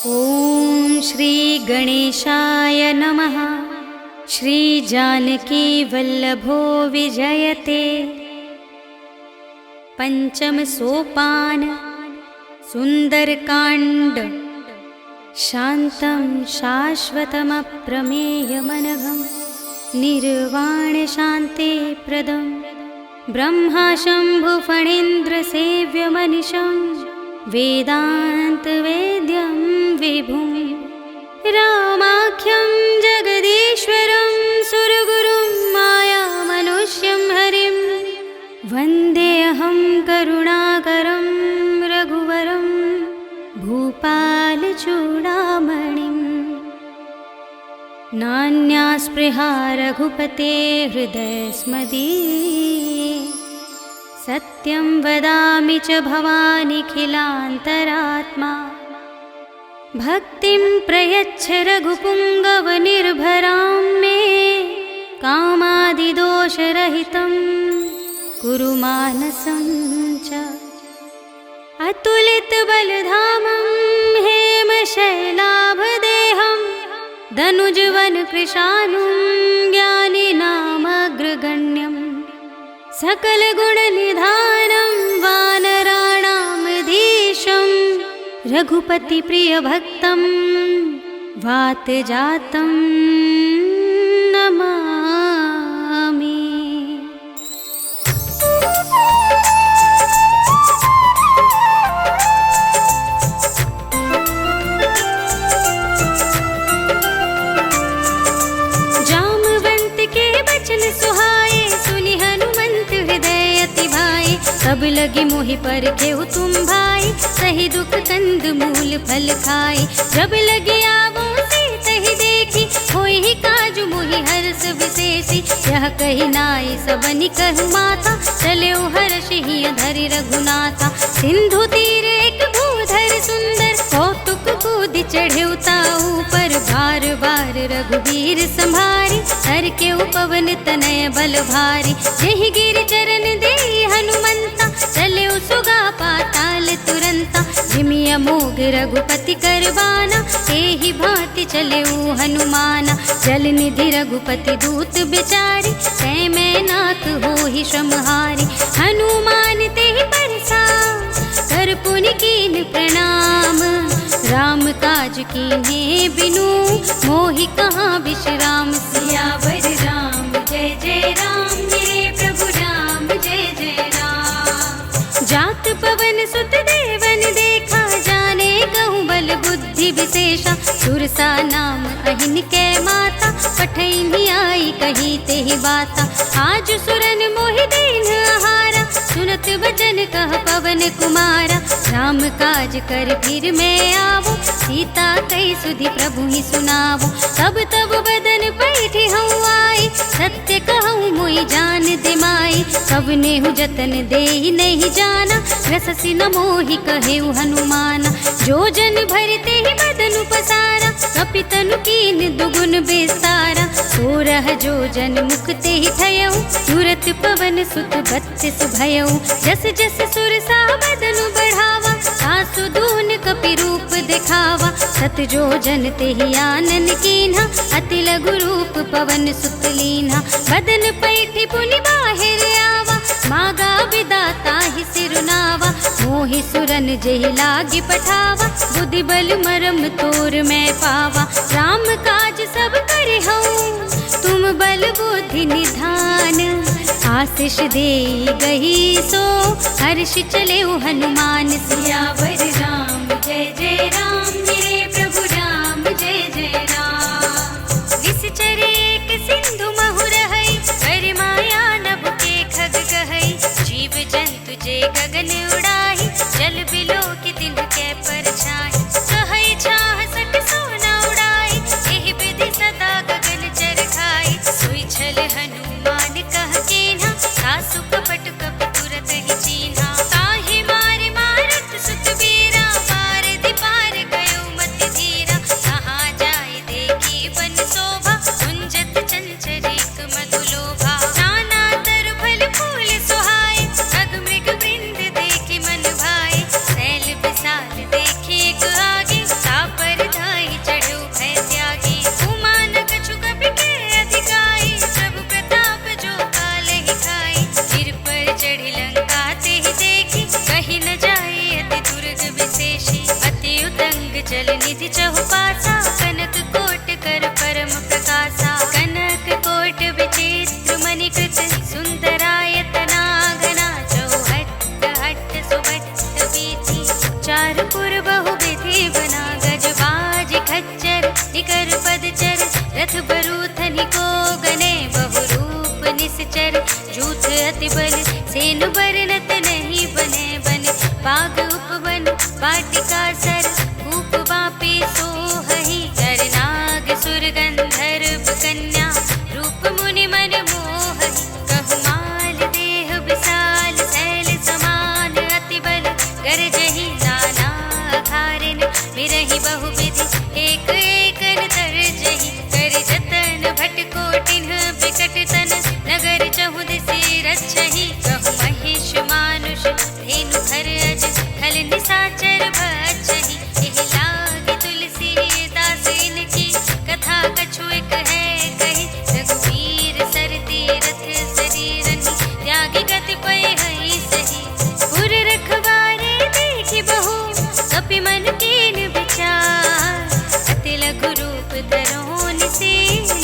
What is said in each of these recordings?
ॐ श्री गणेशाय नमः। श्री जानकी वल्लभो विजयते। पंचम सोपान सुंदरकांड। शांतं शाश्वतमप्रमेयमनघं निर्वाण शांति प्रदं ब्रह्मा शंभु फणीन्द्र सेव्यमनिशं वेदांत वेद्यं विभुं रामाख्यं जगदीश्वरं सुरगुरुं मायामनुष्यं हरिं वन्देऽहं करुणाकरं रघुवरं भूपालचूडामणिं। नान्या स्पृहा रघुपते हृदयस्मदीये सत्यं वदामि च भवानिखिलान्तरात्मा। भक्तिं प्रयच्छ रघुपुङ्गवनिर्भरां मे कामादिदोषरहितं कुरु मानसं च। अतुलितबलधामं हेमशैलाभदेहं दनुजवनकृशानुं ज्ञानिनामग्रगण्यं सकलगुणनिधानं वानराणामधीशं रघुपतिप्रियभक्तं वातजातं नमामि। जामवंत के बचन सुहाए सुनि हनुमंत हृदय अति भाए। सब लगी मोहि पर केहु तुम भाई सही दुख कंद मूल फल खाए। जब लगी आवो तही देखी होई ही काजु मोहि हर्ष विशेषी। यह कही नाई सबनि कहु माता चले हर्ष ही धरि रघुनाथा। सिंधु तीर एक भूधर सुंदर कौतुक कूद चढ़े उताऊ पर बार बार रघुवीर संभारी। हर के उपवन तनय बल भारी यही गिर चरण दे हनुमंता चले सुगा पाताल तुरंता। जिमि अमोघ रघुपति करबाना एहि भांति चले हनुमाना। जल निधि रघुपति दूत बिचारी तै मैं नाथ होहि श्रमहारी। हनुमान तेहि परसा कर पुनि कीन प्रणाम। राम काज कीन्हे बिनु मोहि कहाँ विश्राम। सियावर राम जय जय राम मेरे प्रभु राम जय जय राम। जात पवन सुत देवन देखा जाने कहूँ बल बुद्धि विशेषा। सुरसा नाम अहिन कै माता पठैनी आई कही तेहि बाता। आज सुरन मोहि दीन आहारा सुनत बचन कह पवन कुमारा। राम काज कर फिर मैं आवो सीता कई सुधि प्रभु ही सुनावो। तब तब बदन पैठी हूँ आई सत्य कहूँ मोहि जान दिमाई। कब नेहु जतन दे नहीं जाना रससि न मोहि कहेउ हनुमाना। जो जन भरते ही बदन पसारा कपितनु कीन दुगुन विस्तारा। सोरह जो जन मुखते ही ठयऊ तुरत पवन सुत बत्तिस भयऊ। जस जस सुरसा बदन बढ़ावा आसु दून कपि रूप दिखावा। सत जो जन तेहि आनन कीन्हा अति लघु रूप पवन सुत लीन्हा। बदन पैठी पुनि बाहिर आवा मागा विदाता ही सिरुनावा। मोहि सुरन जेहि लागी पठावा बुद्धि बल मरम तोर मैं पावा। राम काज सब करे हूँ तुम बल बुद्धि निधान। आशीष दे गही सो हर्ष चले हनुमान। सियावर राम जय जय राम मेरे प्रभु राम जय जय राम। निश्चरे एक सिंधु महु रहै कर माया नभ के खग गहै। जीव जंतु जे गगन उड़ाही जल बिलो की दिन के परछाई। कहै छाह सक सोना उड़ाई एहि विधि सदा गगन चर खाई। सोई छल हनुमान कह केन्हा सासु कपट कपि तुरत ही चीन्हा। ताहि मारे मारत सुत वीरा चल निधि चहुपासा, कनक कोट कर परम प्रकाशा। कनक कोट विचित्र मणिकृत, सुंदरायतना घना। चौहट्ट हट्ट सुभट्ट वीथि, चार पुर बहु विधि बना। गजबाज खच्चर निकर पदचर, रथ बरूथनि को गने। बहुरूप निश्चर, जूथ अति बल, सेन बरनत नहीं बने। बन बाग उपवन, वाटिका सर, कूप बापी सोहहि। नर नाग सुर गंधर्व कन्या, रूप मुनि मन मोहहि। कहमाल देह विशाल, शैल समान अति बल। गरजहि नाना अखारिन, बिरहि बहुविधि, एक एकन तरजहि। कर जतन भटकोटिन बिकट तन, नगर चहुदिसि रक्षहि। कहु महिष मानुष, धेनु खर अज, खल निसाचर भक्षहि। एहि लागी तुलसीदास इनकी, कथा कछु एक है कही। रघुवीर सर तीरथ शरीरनि, त्यागी कतिपय हहि सही। पुर रखवारे देखि बहु, कपि मन कीन विचार। अति लघु रूप धरहु निसि,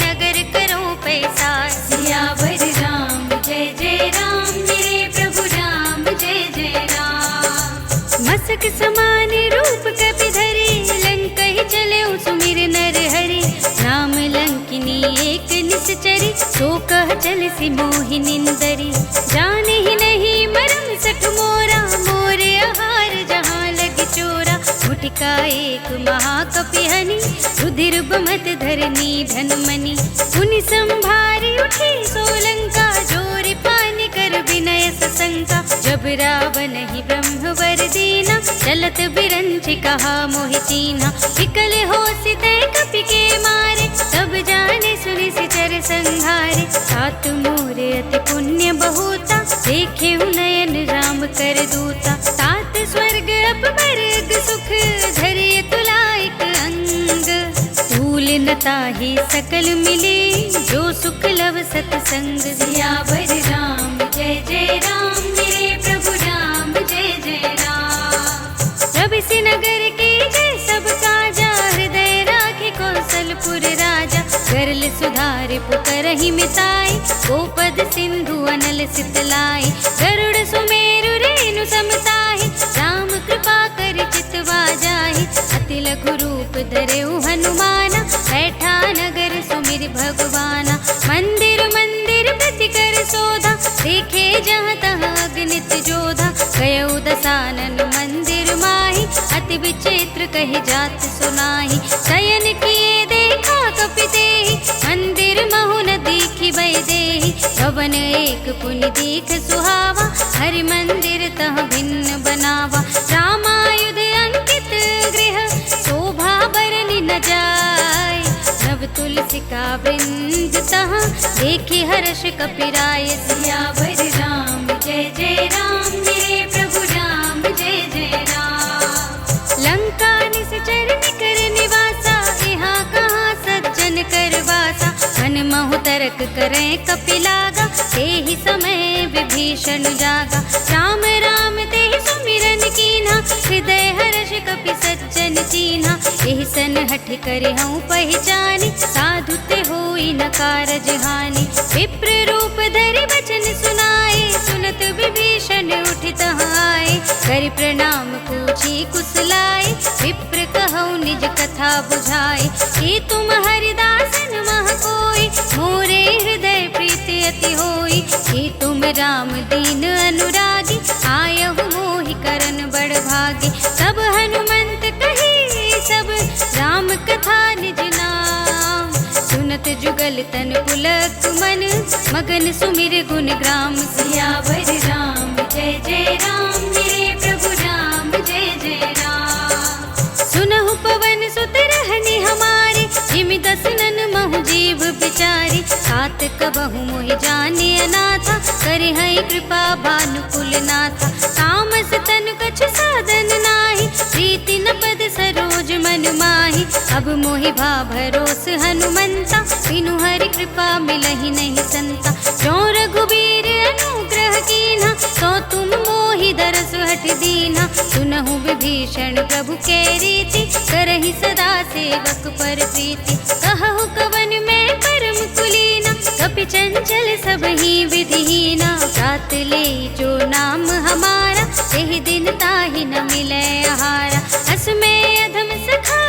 नगर करहु पैसार। सियावर राम जय जय राम, मेरे प्रभु राम जय जय राम। मसक समान रूप कपि धरि, लंकहि चलेउ सुमिर नर हरि। राम लंकिनी एक निश्चरी, सो कह चलसि मोहि निंदरी। जानहि नहीं मरम सठ मोरा, मोरे आहार जहाँ लग चोरा। मुटिका एक महाकपि हनि, रुधिर बमत धरनी धन मनि। पुनि संभारी उठी सोलंका, जोरि पानि कर विनय सशंका। जब रावण ही ब्रह्मवर दीना, चलत बिरंचि कहा मोहि चीन्हा। विकल होसि तै कपि के मारे, तब जाने सुनि सिचर संहारे। तात मोर अति पुण्य बहुता, देखे नयन राम कर दूता। तात स्वर्ग अपवर्ग सुख, धरिय तुलाइक अंग। भूल न ताहि सकल मिले, जो सुख लव सतसंग। सियावर राम जय जय राम, मेरे प्रभु राम जय जय राम। रवि नगर के जय सब काजा, हृदय राखि कौशलपुर राजा। गरल सुधारि पुकारहि मिताई, गोपद सिंधु अनल सितलाई। गरुड़ सुमेरु रेणु समताहि, राम कृपा करि चितवा जाहि। अति लघु रूप धरेउ हनुमाना, बैठा नगर सुमिर भगवाना। मंदिर मंदिर प्रति कर सोधा, देखे जहाँ तहाँ अगणित जोधा। गयउ दसानन मंदिर माहि, अति विचित्र कहि जात सुनाहि। शयन किए देखा कपि तेहि, मंदिर महु न दीखि वैदेहि। भवन एक पुनि दीख सुहावा, हरि मंदिर तह भिन्न बनावा। रामायुध अंकित गृह, शोभा बरनि न जाय। नव तुलसी का वृंद तहाँ, देखि हर्ष कपिराय। सियावर राम जय जय राम, मेरे प्रभु राम जय जय राम। लंका निश्चर निकर निवासा, यहाँ कहाँ सज्जन कर वासा। मन महु तरक करें कपिलागा, तेहि समय विभीषण जागा। राम राम तेहि सुमिरन कीन्हा, हृदय हर्ष कपि सज्जन चीन्हा। एहि सन हठ करे हूँ पहचानी, साधु ते होई न कारज हानि। विप्र रूप धरि वचन सुनाए, सुनत विभीषण उठि तहाँ आए। करि प्रणाम पूछी कुशलाए, विप्र कहौ निज कथा बुझाए। कि तुम हरिदासन मह कोई, मोरे हृदय प्रीति अति होई। कि तुम राम दीन अनुरागी, आयहु मोहि करन बड़ भागी। सब हनुमंत कही सब, राम कथा निज नाम। सुनत जुगल तन पुलक मन, मगन सुमिर गुण ग्राम। सियावर राम जय जय राम, मेरे प्रभु राम जय जय राम। सुनहु पवन सुत रहनि हमारे, जिमि दसनन महु जीव बिचारी। तात कबहु मोहि जाने अनाथा, करे हई कृपा भानुकुल नाथा। तामस तन कछु साधन नाही, प्रीति न पद सरोज मन माही। अब मोहि भा भरोस हनुमंता, बिनु हरि कृपा मिलहि नहीं संता। जो रघुबीर अनुग्रह कीन्हा, तो तुम मोहि दरस हठ दीन्हा। सुन सुनहु विभीषण प्रभु के रीति, करहि सदा सेवक पर प्रीति। कहु कवन में परम कुलीना, कपि चंचल सबहि विधिहीना। रात ले जो नाम हमारा, एहि दिन ताहि न मिलै आहारा। अस में अधम सखा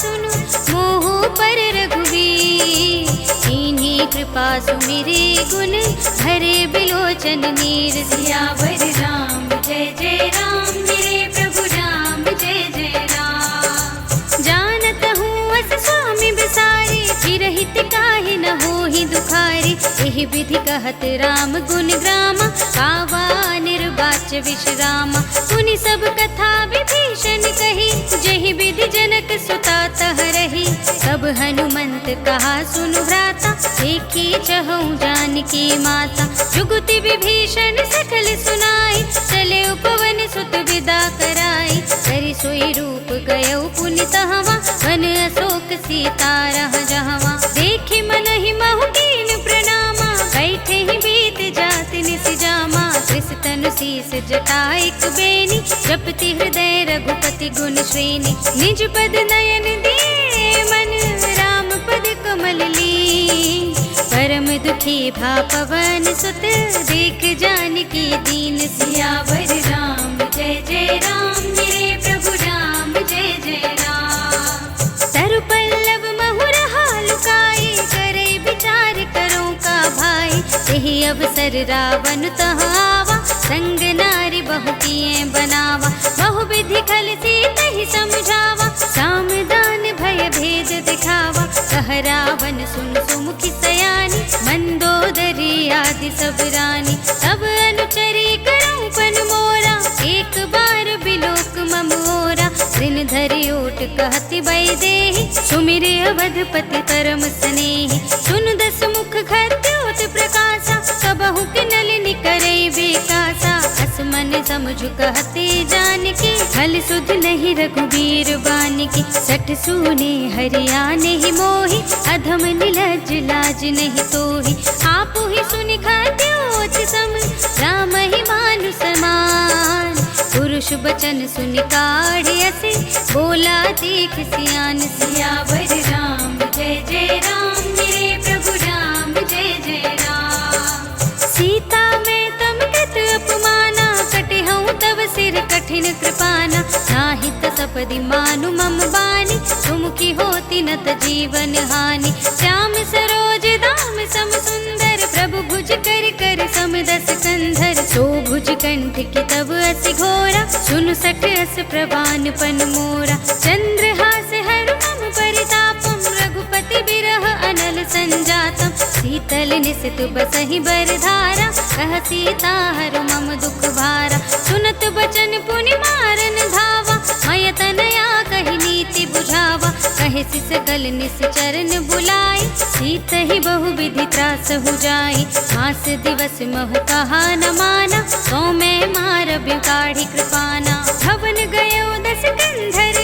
सुनु, मोह पर रघुवीर। कीन्ही कृपा सुमिरे गुण, भरे बिलोचन नीर। सियावर राम जय जय राम, मेरे प्रभु राम जय जय राम। जानत हूँ अस स्वामी बिसारी, चिरहित काहे न होहि दुखारी। एहि विधि कहत राम गुण ग्रामा, कावा निर्वाच्य विश्रामा। सुनि सब कथा विभीषण कही, जहि विधि जनक सुता तह रही। सब हनुमंत कहा सुनु भ्राता, देखी चहु जानकी माता। जुगति विभीषण सकल सुनाई, चले उपवन सुत विदा कराई। करि सोई रूप गयौ पुनि तहवा, वन अशोक सीता रह जहवा। देखि मनहि महु कीन प्रणामा, बैठे ही बीत जात निस जामा। त्रिस तनु शीस जटाइक बेनी, जपति हृदय रघुपति गुण श्रेणी। निज पद नयन दिए मन, राम पद कमल लीन। परम दुखी भा पवन सुत, देख जानकी दीन। सियावर राम जय जय राम, मेरे प्रभु राम जय जय राम। सरु पल्लव महुरहा लुकाई, करे विचार करो का भाई। यही अवसर रावण तह आवा, संग नारी बहु किए बनावा। बहु विधि खल सीतहि समझावा, साम दान भय भेद दिखावा। कह रावण सुन सुमुखी सयानी, मंदोदरी आदि सब रानी। तब अनुचरी करऊं पन मोरा, एक बार बिलोक मम ओरा। दिन धरि ओट कहति वैदेही, सुमिरे अवधपति परम स्नेही। सुन दस मुख खद्योत प्रकाशा, सबहु के नलिनी करे विकासा। अस मन समझु कहते जानकी, फल सुध नहीं रघुबीर बानिकी। सठ सूने हरिया नहीं मोही, अधम निलज लाज नहीं तोही। आपु ही सुनि खद्योत सम, राम ही मानु समान। पुरुष बचन सुनि काढ़ असे, बोला देख सियान। सियावर राम जय जय राम, मेरे प्रभु राम जय जय राम। सीता में तम कत अपमाना, कटिहऊँ तब सिर कठिन कृपाना। नाहित सपदि मानु मम बानी, सुमुखी होती न त जीवन हानि। श्याम सरोज दाम सम सुंदर, प्रभु भुज कर कर सम दस कंधर। सो भुज कंठ की तब अस घोरा, सुनु सठ अस प्रवान पन मोरा। चंद्रहास हर मम परितापम, रघुपति बिरह अनल संजातम। शीतल निसित बसहि बरधारा, कह सीता हर मम दुख भारा। सुनत बचन पुनि मारन धावा, मय तनया कहि नीति बुझावा। कहे सकल निश्चरन बुलाई, सीत ही बहु विधि त्रास हो जाई। मास दिवस महु कहा न माना, सो मैं मार बिकाढ़ी कृपाना। भवन गयो दस कंधर,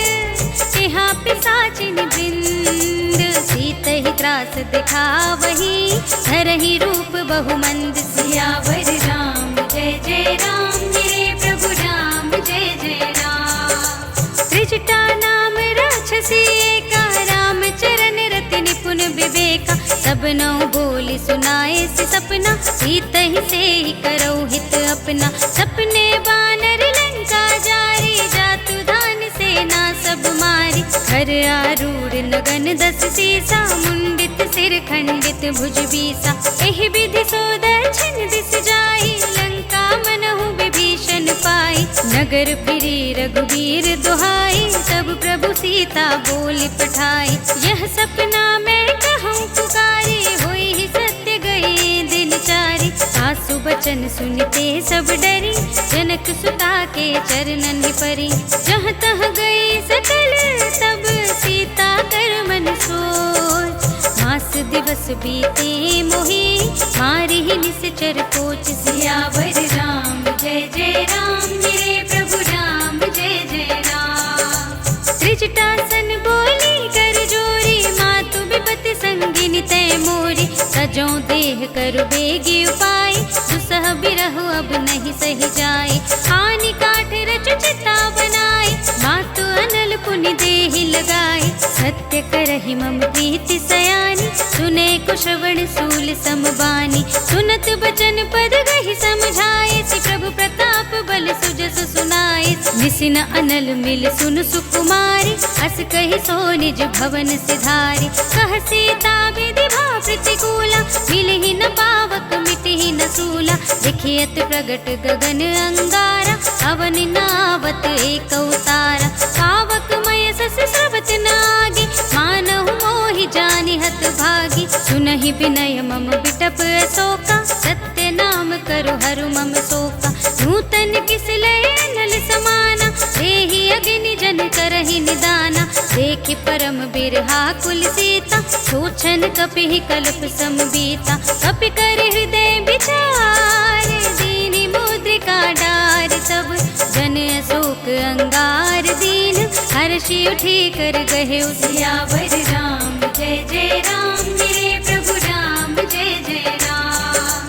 तिहा पिशाचिन वृंद। सीत ही त्रास दिखावही, धरहि रूप बहुमंद। सियावर राम जय जय राम, मेरे प्रभु राम जय जय राम। त्रिजटा नाम राक्षसी एका, राम चरण रति निपुण विवेका। सब नौ बोली सुनाए से सपना, सीत ही से ही करो हित अपना। सपने बानर लंका जारी, जातु धान सेना सब मारी। घर आरूढ़ नगन दस सीसा, मुंडित सिर खंडित भुज बीसा। एहि विधि सो दक्षिण दिस जाई, लंका मनहु विभीषण पाई। नगर फिरी रघुबीर दुहाई, तब प्रभु सीता बोली पठाई। यह सपना मैं कहूँ पुकारी, होई ही सत्य गए दिन चारी। सासु बचन सुनते सब डरी, जनक सुता के चरणन परी। जहाँ तह गई सकल तब, सीता कर मन सोच। मास दिवस बीते मोही, मारी ही निश्चर कोच। सियावर राम जय जय राम, मेरे प्रभु राम जय जय राम। त्रिजटासन बोली कर जोरी, मातु विपति संगिनी तय मोरी। सजों देह कर बेगी उपाय, दुसह बिरह अब नहीं सही जाए। हानि काठ रच चिता बनाए, सत्य करहि मम प्रीति सयानी, सुने को श्रवण सूल समबानी, सुनत बचन पद गहि समझाए, सि प्रभु प्रताप बल सुजस सुनाए, निसिन अनल मिल सुन सुकुमारी, अस कहि सो निज भवन सिधारी, कह सीता विधि भाव प्रतिकूला, मिलहि न पावक मिटहि न सूला, देखियत प्रगट गगन अंगारा, अवन नावत एक अवतारा, पावक मय सस स्रवत नागी, मानहु मोहि जानि हत भागी, सुनहि विनय मम बिटप अशोका, सत्य नाम करु हरु मम शोका, नूतन किस लय अनल समाना, देहि अग्नि जन करहि निदाना, देखि परम बिरहा कुल सीता, सोचन कपिहि कल्प सम बीता, कपि कर हृदय विचार, दीनि मुद्रिका डार, तब जन अशोक अंगार दीन, हर्षि उठी कर गहे सियावर राम जय जय राम, मेरे प्रभु राम जय जय राम।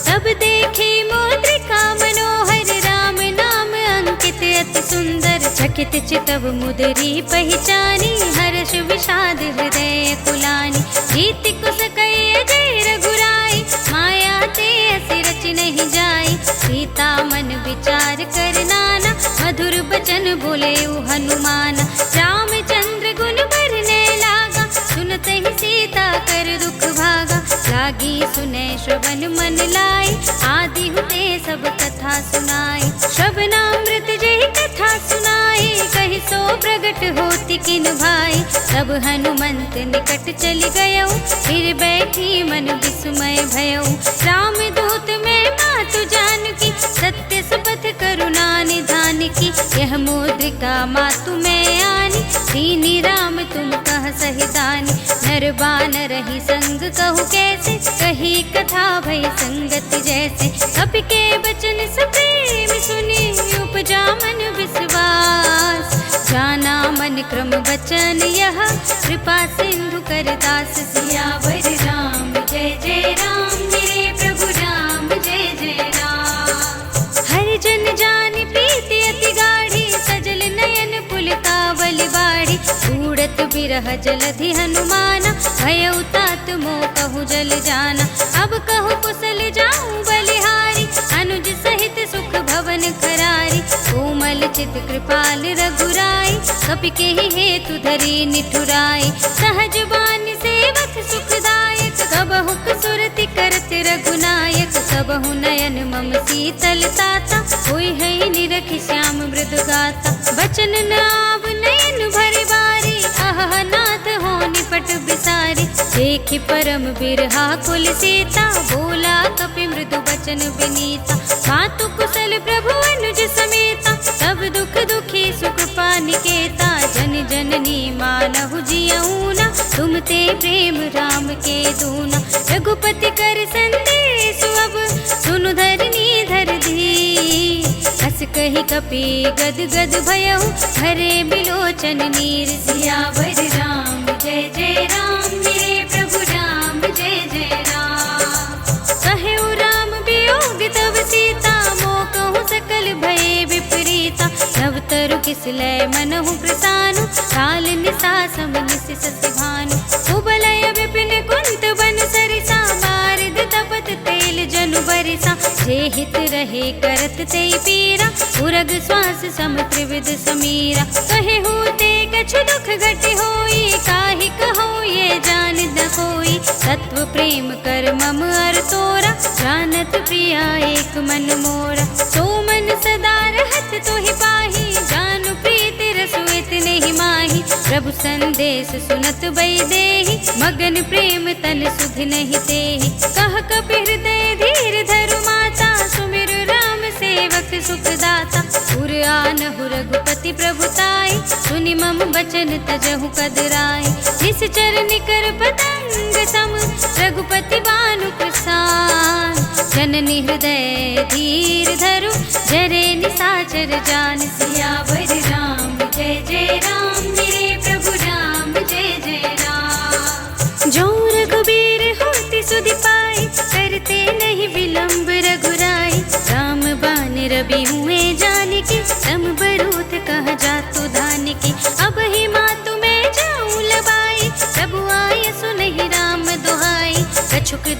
तब देखे मुद्रिका मनोहर, राम नाम अंकित अति सुंदर, चकित चितव मुदरी पहचानी, हर्ष विषाद हृदय कुलानी, रीति कुस कई जय रघुराई, माया ते असि रच नहीं जाई, सीता मन विचार कर नाना, मधुर बचन बोले हनुमान, रामचंद्र गुण बरने लागा, सुनते ही सीता कर दुख भागा, लागी सुने श्रवण मन लाई, आदि हुते सब कथा सुनाई, श्रवणामृत जय कथा सुनाई, कहि सो प्रगट होति किन भाई, तब हनुमंत निकट चली गयो, फिर बैठी मन विस्मय भयो, राम दूत में मातु जानकी, सत्य शपथ करुणा निधान की, यह मुद्रिका मातु में आनी, दीनी राम तुम कह सही दानी, नर बानर रही संग कहु कैसे, कही कथा भई संगति जैसे, कपि के बचन सप्रेम सुनी, उपजा मन विश्वास, जाना मन क्रम बचन यह, कृपा सिंधु कर दास, सियावर राम जय जय राम, मेरे प्रभु राम जय जय राम। हर जन जान प्रीति अति गाढ़ी, सजल नयन पुलकावल बाढ़ी, उड़त बिरह जलधि हनुमाना, भयउ तात मोह कहु जल जाना, अब कहु कुशल जाऊं बलिहारी, अनुज सहित सुख भवन खरारी, कोमल चित कृपाल रघुराई, कपि केहि हेतु धरी निठुराई, सहज बानी सेवक सुखदायक, कबहु सुरति करत रघुनायक, सबहु नयन मम शीतल ताता, होई है निरखि श्याम मृदु गाता, बचन नाव नयन भरि बारी, आह नाथ हो निपट बिसारी, देखि परम बिरहा कुल सीता, बोला कपि मृदु बचन विनीता, मातु कुशल प्रभु अनुज समेता, सब दुख दुखी सुख पानिकेता, जन जननी मानहु जियऊना, तुम ते प्रेम राम के दूना, रघुपति कर संदेश अब, सुनु धरनी धर धी, हस कहि कपि गद गद भयउ, भरे बिलोचन नीर, सियावर राम जय जय राम, मेरे प्रभु राम जय जय राम। कहु राम वियोग तब सीता, मोह कहूँ सकल भय विपरीता, नव तरु किस लय मनहु प्रसानु, काल निसा सम निस सस भानु, कुबलय विपिन कुंत बन सरिसा, बारद तपत तेल जनु बरिसा, जे हित रहे करत ते पीरा, उरग श्वास सम त्रिविध समीरा, कहे होते कछु दुख घट होई, काहि कहो ये जान न कोई, तत्व प्रेम कर मम अर तोरा, जानत प्रिया एक मन मोरा, सो मन सदा रहत तोहि पाही, जानु प्रीति रसु इतने ही माही, प्रभु संदेश सुनत बई देहि, मगन प्रेम तन सुध नहीं तेहि, कह कपि हृदय धीर धरु माता, सुमिर राम सेवक सुख दाता, पुर आनहु रघुपति प्रभुताई, सुनि मम बचन तजहु कदराई, जिस चरण कर पतंग सम, रघुपति बानु प्रसान, जननी हृदय धीर धरु, जरे निसाचर जान, सियावर राम जय जय राम, मेरे प्रभु राम जय जय राम। जो रघुबीर होति सुधि पाई, करते नहीं विलंब रघुराई, राम बान रवि हुए जानकी, सम बरूथ कह जातु धान की, अब ही मातु मैं जाऊं लबा,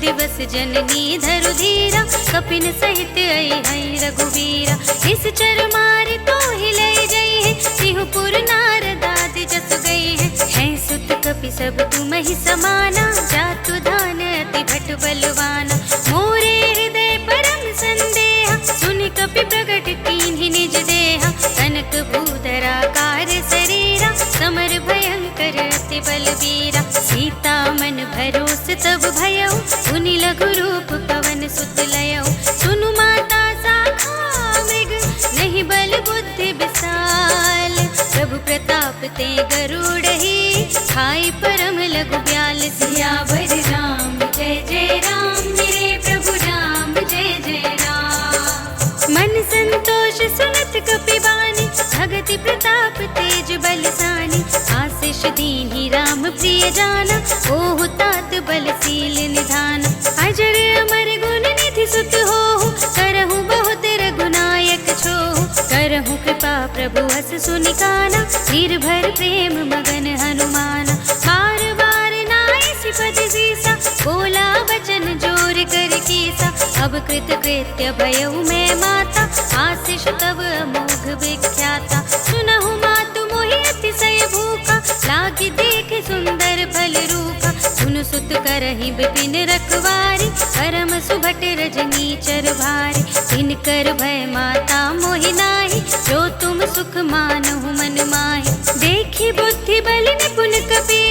दिवस जननी धरु धीरा, कपिन सहित आई है रघुवीरा। इस चर मारी तो ही ले जई है, सिंहपुर नारदादि जस गई है सुत कपि सब तुम ही समाना, जातु धान अति भट बलवाना। मोरे हृदय परम संदेहा, सुनि कपि प्रगट कीन्हि निज देहा। कनक भूधरा कार शरीरा, समर भयंकर अति बलवीरा। सीता मन भरोस तब भयउ, सुनि लघु रूप पवन सुत लयउ। सुनु माता शाखा मृग, नहीं बल बुद्धि विशाल। प्रभु प्रताप ते गरुड़हि, खाई परम लघु ब्याल। सियावर राम जय जय राम, मेरे प्रभु राम जय जय राम। मन संतोष सुनत कपि बानी, भगति प्रताप तेज बलसानी। आशीष दीन्हि राम प्रिय जाना, ओहु तात बलशील निधान। अजर अमर गुण निधि सुत होहु, करहु बहुत रघुनायक छोहु। करहु कृपा प्रभु हस सुनि काना, निर्भर प्रेम मगन हनुमाना। बार बार नाइ पद सीसा, बोला वचन जोर कर कीसा। अब कृत कृत्य भयउ मैं माता, आशीष तब अमोघ विख्याता। सुनहु मातु मोहि अतिशय भूखा, लागी देख सुंदर फल रूपा। सुन सुत करहि विपिन रखवारी, परम सुभट रजनी चर भारी। तिनकर भय माता मोहि नाहि, जो तुम सुख मानहु मन माहि। देखि बुद्धि बल निपुण कपि,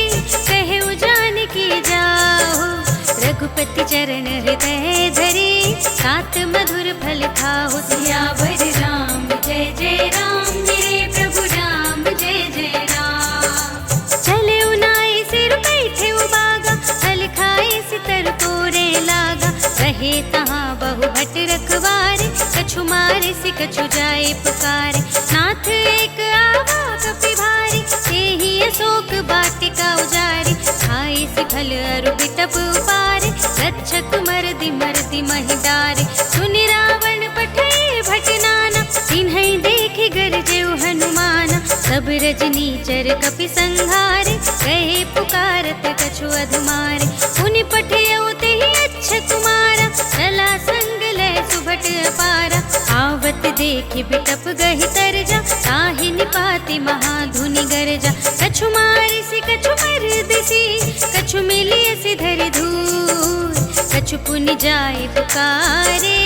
कहु जानकी जाहु। रघुपति चरण हृदय धरे, सात मधुर फल खाहु। सियावर राम जय जय राम, मेरे प्रभु राम जय जय राम। चले उनाई सिर बैठे उबागा, फल खाए सितर तोरे लागा। रहे तहाँ बहु भट रखवारे, कछु मारे सि कछु जाए पुकारे। नाथ एक आवा कपि भारी, तेहि अशोक वाटिका उजारी। खाए सि फल अरु बिटप उपारे, रक्षक मरदि महि डारे। सुनि रावण पठे भट नाना, तिन्है देखि गरजेउ हनुमाना। सब रजनी चर कपि संहारे, कहे पुकारत कछु अधुमारे। पुनि पठियउ तेहि अच्छ कुमारा, चला संग लय सुभट अपारा। आवत देखि बिटप गहि तरजा, ताहि निपाति महाधुनि गरजा। कछु मारि सि कछु मरदिसी, कछु मिलिय सि धरि धूर। कछु पुनि जाय पुकारे,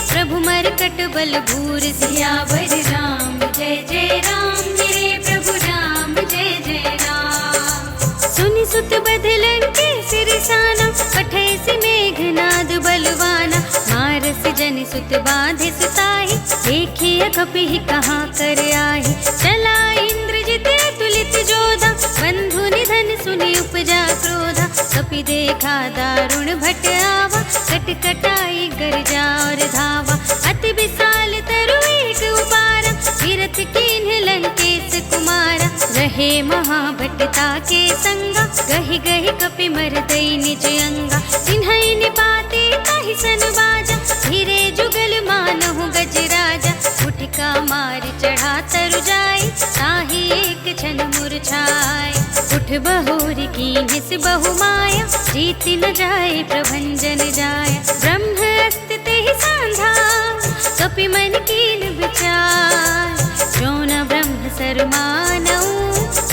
प्रभु मरकट बल भूर। सियावर राम जय जय राम, मेरे प्रभु राम जय जय राम। सुनि सुत बधलन के सिरसाना, पठै सि मेघनाद बलवाना। मारस जनि सुत बांधे सुताहि, देखिए कपि कहाँ कर आहि। चला इंद्रजित अतुलित जोधा, बंधु निधन सुनि उपजा क्रोधा। कपि देखा दारुण भट आवा, कट कटाई गरजा और धावा। अति विशाल तरु एक उपारा, तीरथ कीन्ह लंकेश कुमारा। रहे महाभटता के संगा, गहि गहि कपि मरदई निज अंगा। तिन्है निपाते ताहि सन बाजा, धीरे जुगल मानहु गजराजा। उठिका मार चढ़ा तरु जाय, ताहि एक क्षण मुरझाय। उठ बहोरी कीन्हि सि बहु माया, जीति न जाय प्रभंजन जाय। ब्रह्म अस्ति तेहि सांधा, कपि मन कीन विचार। जो न ब्रह्म सर मानऊ,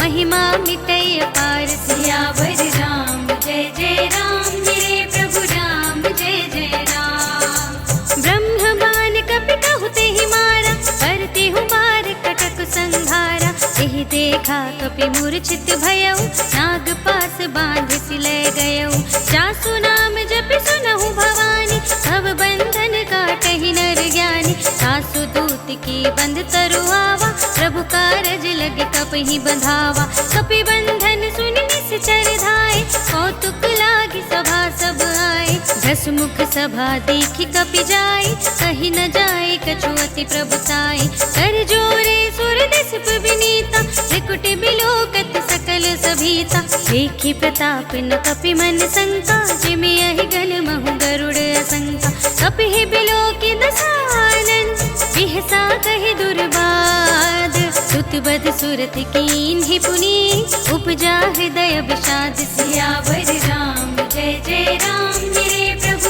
महिमा मिटै अपार। सियावर राम जय जय राम, मेरे प्रभु राम जय जय राम। ब्रह्म बान कपि कहु तेहि मारा, करते हूँ बार कटक संघारा। एहि देखा कपि मूर्छित भयउ, नाग पास बांध सि लय गयउ। जासु नाम जपि सुनहु भवानी, भव बंधन काटहि नर ज्ञानी। सासु दूत की बंध तरु आवा, प्रभु कारज लगे कपहि बंधावा। कपि बंधन सुनि निश्चर धाय, कौतुक लागी सभा सब आए। दस मुख सभा देखि कपि जाय, कहि न जाय कछु अति प्रभुताई। कर जोरे सुर दिसप विनीता, त्रिकुटि बिलोकत सकल सभीता। देखि प्रताप न कपि मन शंका, जिमि यहि गल महु गरुड़ असंका। कपि बिलोकि दसानन, बिहसा कहि दुर्बाद। सुत बध सुरत कीन्हि पुनि, उपजा हृदय विषाद। सियावर राम जय जय राम, मेरे प्रभु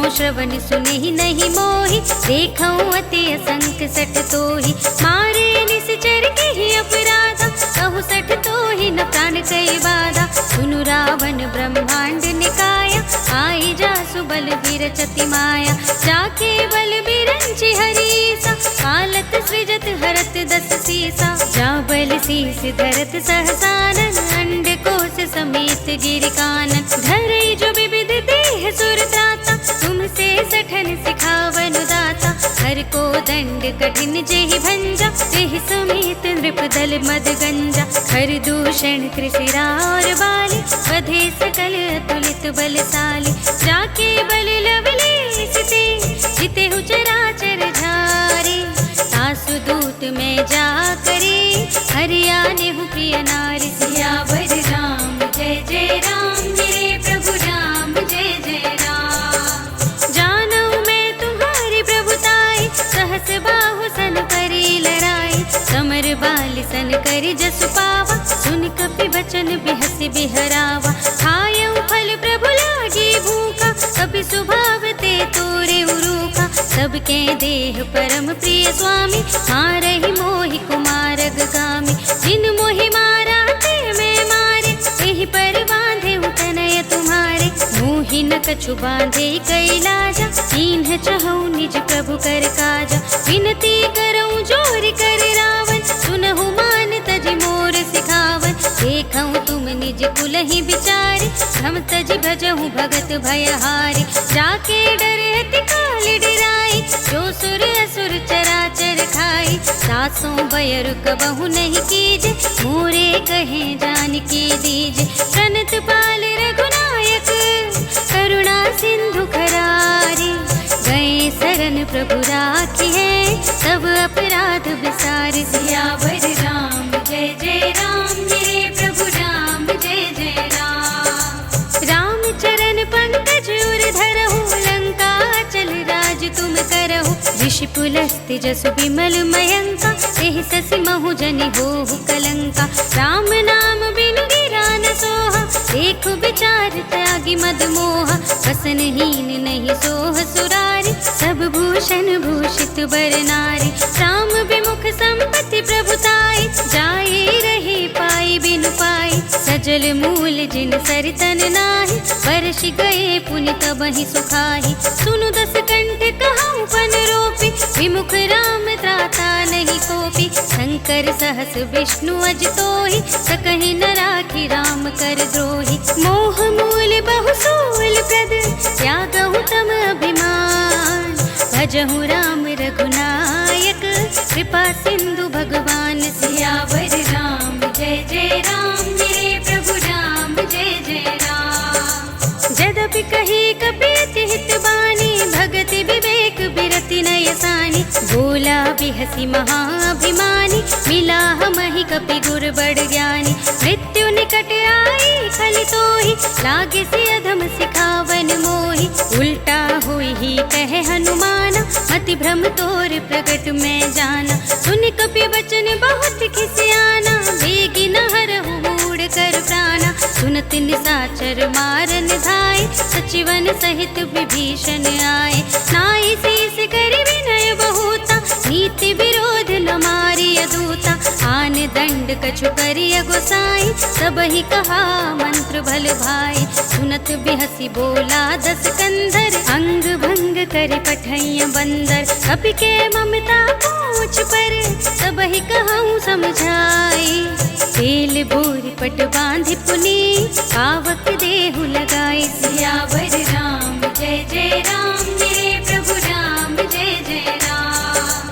श्रवण सुने ही नहीं मोहि, देखऊं अति असंख सठ तोहि। मारे निश्चर के ही अपराधा, कहु सठ तोहि न प्राण कई बाधा। सुनु रावण ब्रह्मांड निकाया, आई जासु बल विरचति माया। जाके बल बिरंचि हरीसा, पालत सृजत हरत दस सीसा। जा बल शीस धरत सहसानन, अंड कोश समेत गिर कानन। धरई जो विविध देह सुर त्राता, तुमसे सठन सिखावन दाता। हर को दंड कठिन जेहि भंजा, तेहि समेत नृप दल मद गंजा। हर दूषण त्रिशिरा और बाली, वधे सकल अतुलित बलशाली। जाके बल लवलेश ते, जितेहु चराचर झारे। सासु दूत में जा करे, हरियाने हूँ प्रिय नारी। सियावर राम जय जय राम, मेरे प्रभु राम जय जय राम। जानऊ मैं तुम्हारी प्रभुताई, सहस बाहु सन करी लड़ाई। समर बाल सन करी जसु पावा, सुन कपि बचन बिहसि बिहरावा। खायऊ फल प्रभु लागी भूखा, कपि स्वभाव ते तोरे उरूखा। सबके देह परम प्रिय स्वामी, मारहि मोहि कुमारग गामी। जिन मोहि मारा ते मैं मारे, एहि पर बांधे तनय तुम्हारे। मोहि न कछु बांधे कैलाजा, कीन्ह चहु निज प्रभु कर काजा। विनती करऊं जोर कर रावण, सुनहु मान तज मोर सिखावन। देखऊं तुम निज कुलहि बिचारे, हम तज भजहु भगत भयहारी। जाके डरे ति काल डराई, जो सुर असुर चराचर खाई। सासों बयर कबहु नहीं कीजे, मोरे कहे जानकी दीजे। प्रणत पाल रघुनायक, करुणा सिंधु खरारी। गए शरण प्रभु राखिए, सब अपराध विसार। सियावर राम जय जय राम, मेरे प्रभु राम जय जय राम। राम चरण पंकज उर धरहु, लंका चल राज तुम करहु। ऋषि पुलस्त्य जसु विमल मयंका, तेहि ससि महु जनि होहु कलंका। राम नाम बिनु गिरा न सोहा, देखु विचार त्यागी मद मोहा। वसनहीन नहीं सोह सुरारी, सब भूषण भूषित बर नारी। राम विमुख संपत्ति प्रभुताई, जाए रहे पाई बिनु पाई। सजल मूल जिन सरितन नाही, वर्ष गए पुनि तबहि सुखाही। सुनु दस कंठ कहऊँ पन रोपी, विमुख राम त्राता नहीं कोपी। शंकर सहस विष्णु अज तोहि, सकहि न राखी राम कर द्रोही। मोह मूल बहु सूल प्रद, त्यागहु तम अभिमान। भजहु राम रघुनायक, कृपा सिंधु भगवान। सियावर राम जय जय राम, मेरे प्रभु राम जय जय राम। जदपि कही कपीति हित बानी, भगति विवेक बिरति नय सानी। बोला बिहसी महाभिमानी, मिला हमहि कपि गुर बड़ ज्ञानी। मृत्यु निकट आई खलि तोहि, लागे से अधम सिखावन मोहि। उल्टा हुई ही कहे हनुमाना, अति भ्रम तोर प्रगट में जाना। सुन कपि वचन बहुत खिसियाना, बेगी न हरहु मूढ़ कर प्राणा। सुनत निशाचर मारन धाय, सचिवन सहित विभीषण आए। नाई शीस करि विनय बहुता, नीति विरोध न मारिय दूता। आन दंड कछु करिय गोसाई, सबहि कहा मंत्र भल भाई। सुनत बिहसी बोला दस कंधर, अंग भंग करि पठैय बंदर। कपि के ममता पूछ पर, सबहि कहूँ समझाई। तेल बोर पट बांधि पुनी, पावक देहु लगाई। सियावर राम जय जय राम, मेरे प्रभु राम जय जय राम।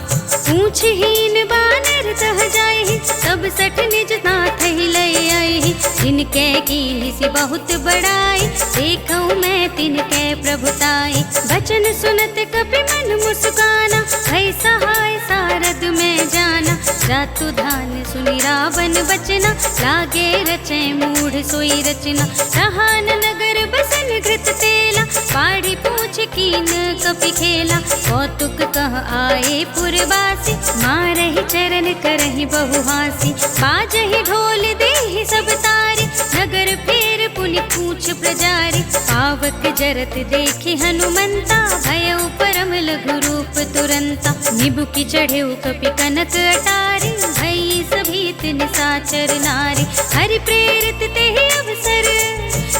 पूछहीन बानर तह जाहि, सब सठ निज नाथ ही लय आई। जिनके कीन्हि बहुत बड़ाई, देखऊँ मैं तिनके प्रभुताई। बचन सुनत कपि मन मुस्काना, भय सहाय सारद में जाना। जातु धान सुनि रावण बचना, लागे रचे मूढ़ सोई रचना। रहा न नगर बसन घृत तेला, बाढ़ी पूछ कीन कपि खेला। कौतुक कह आए पुरवासी, मारहि चरण करहि बहुहासी। बाजहि ढोल देहि सब तारे, नगर फेर पुनि लेन पूछ प्रजारी, पावक जरत देखे हनुमंता, भयउ परम लघु रूप तुरंता। निबुकि चढ़ेउ कपि कनक अटारी, भई सभीत निसाचर नारी। हरि प्रेरित तेहि अवसर,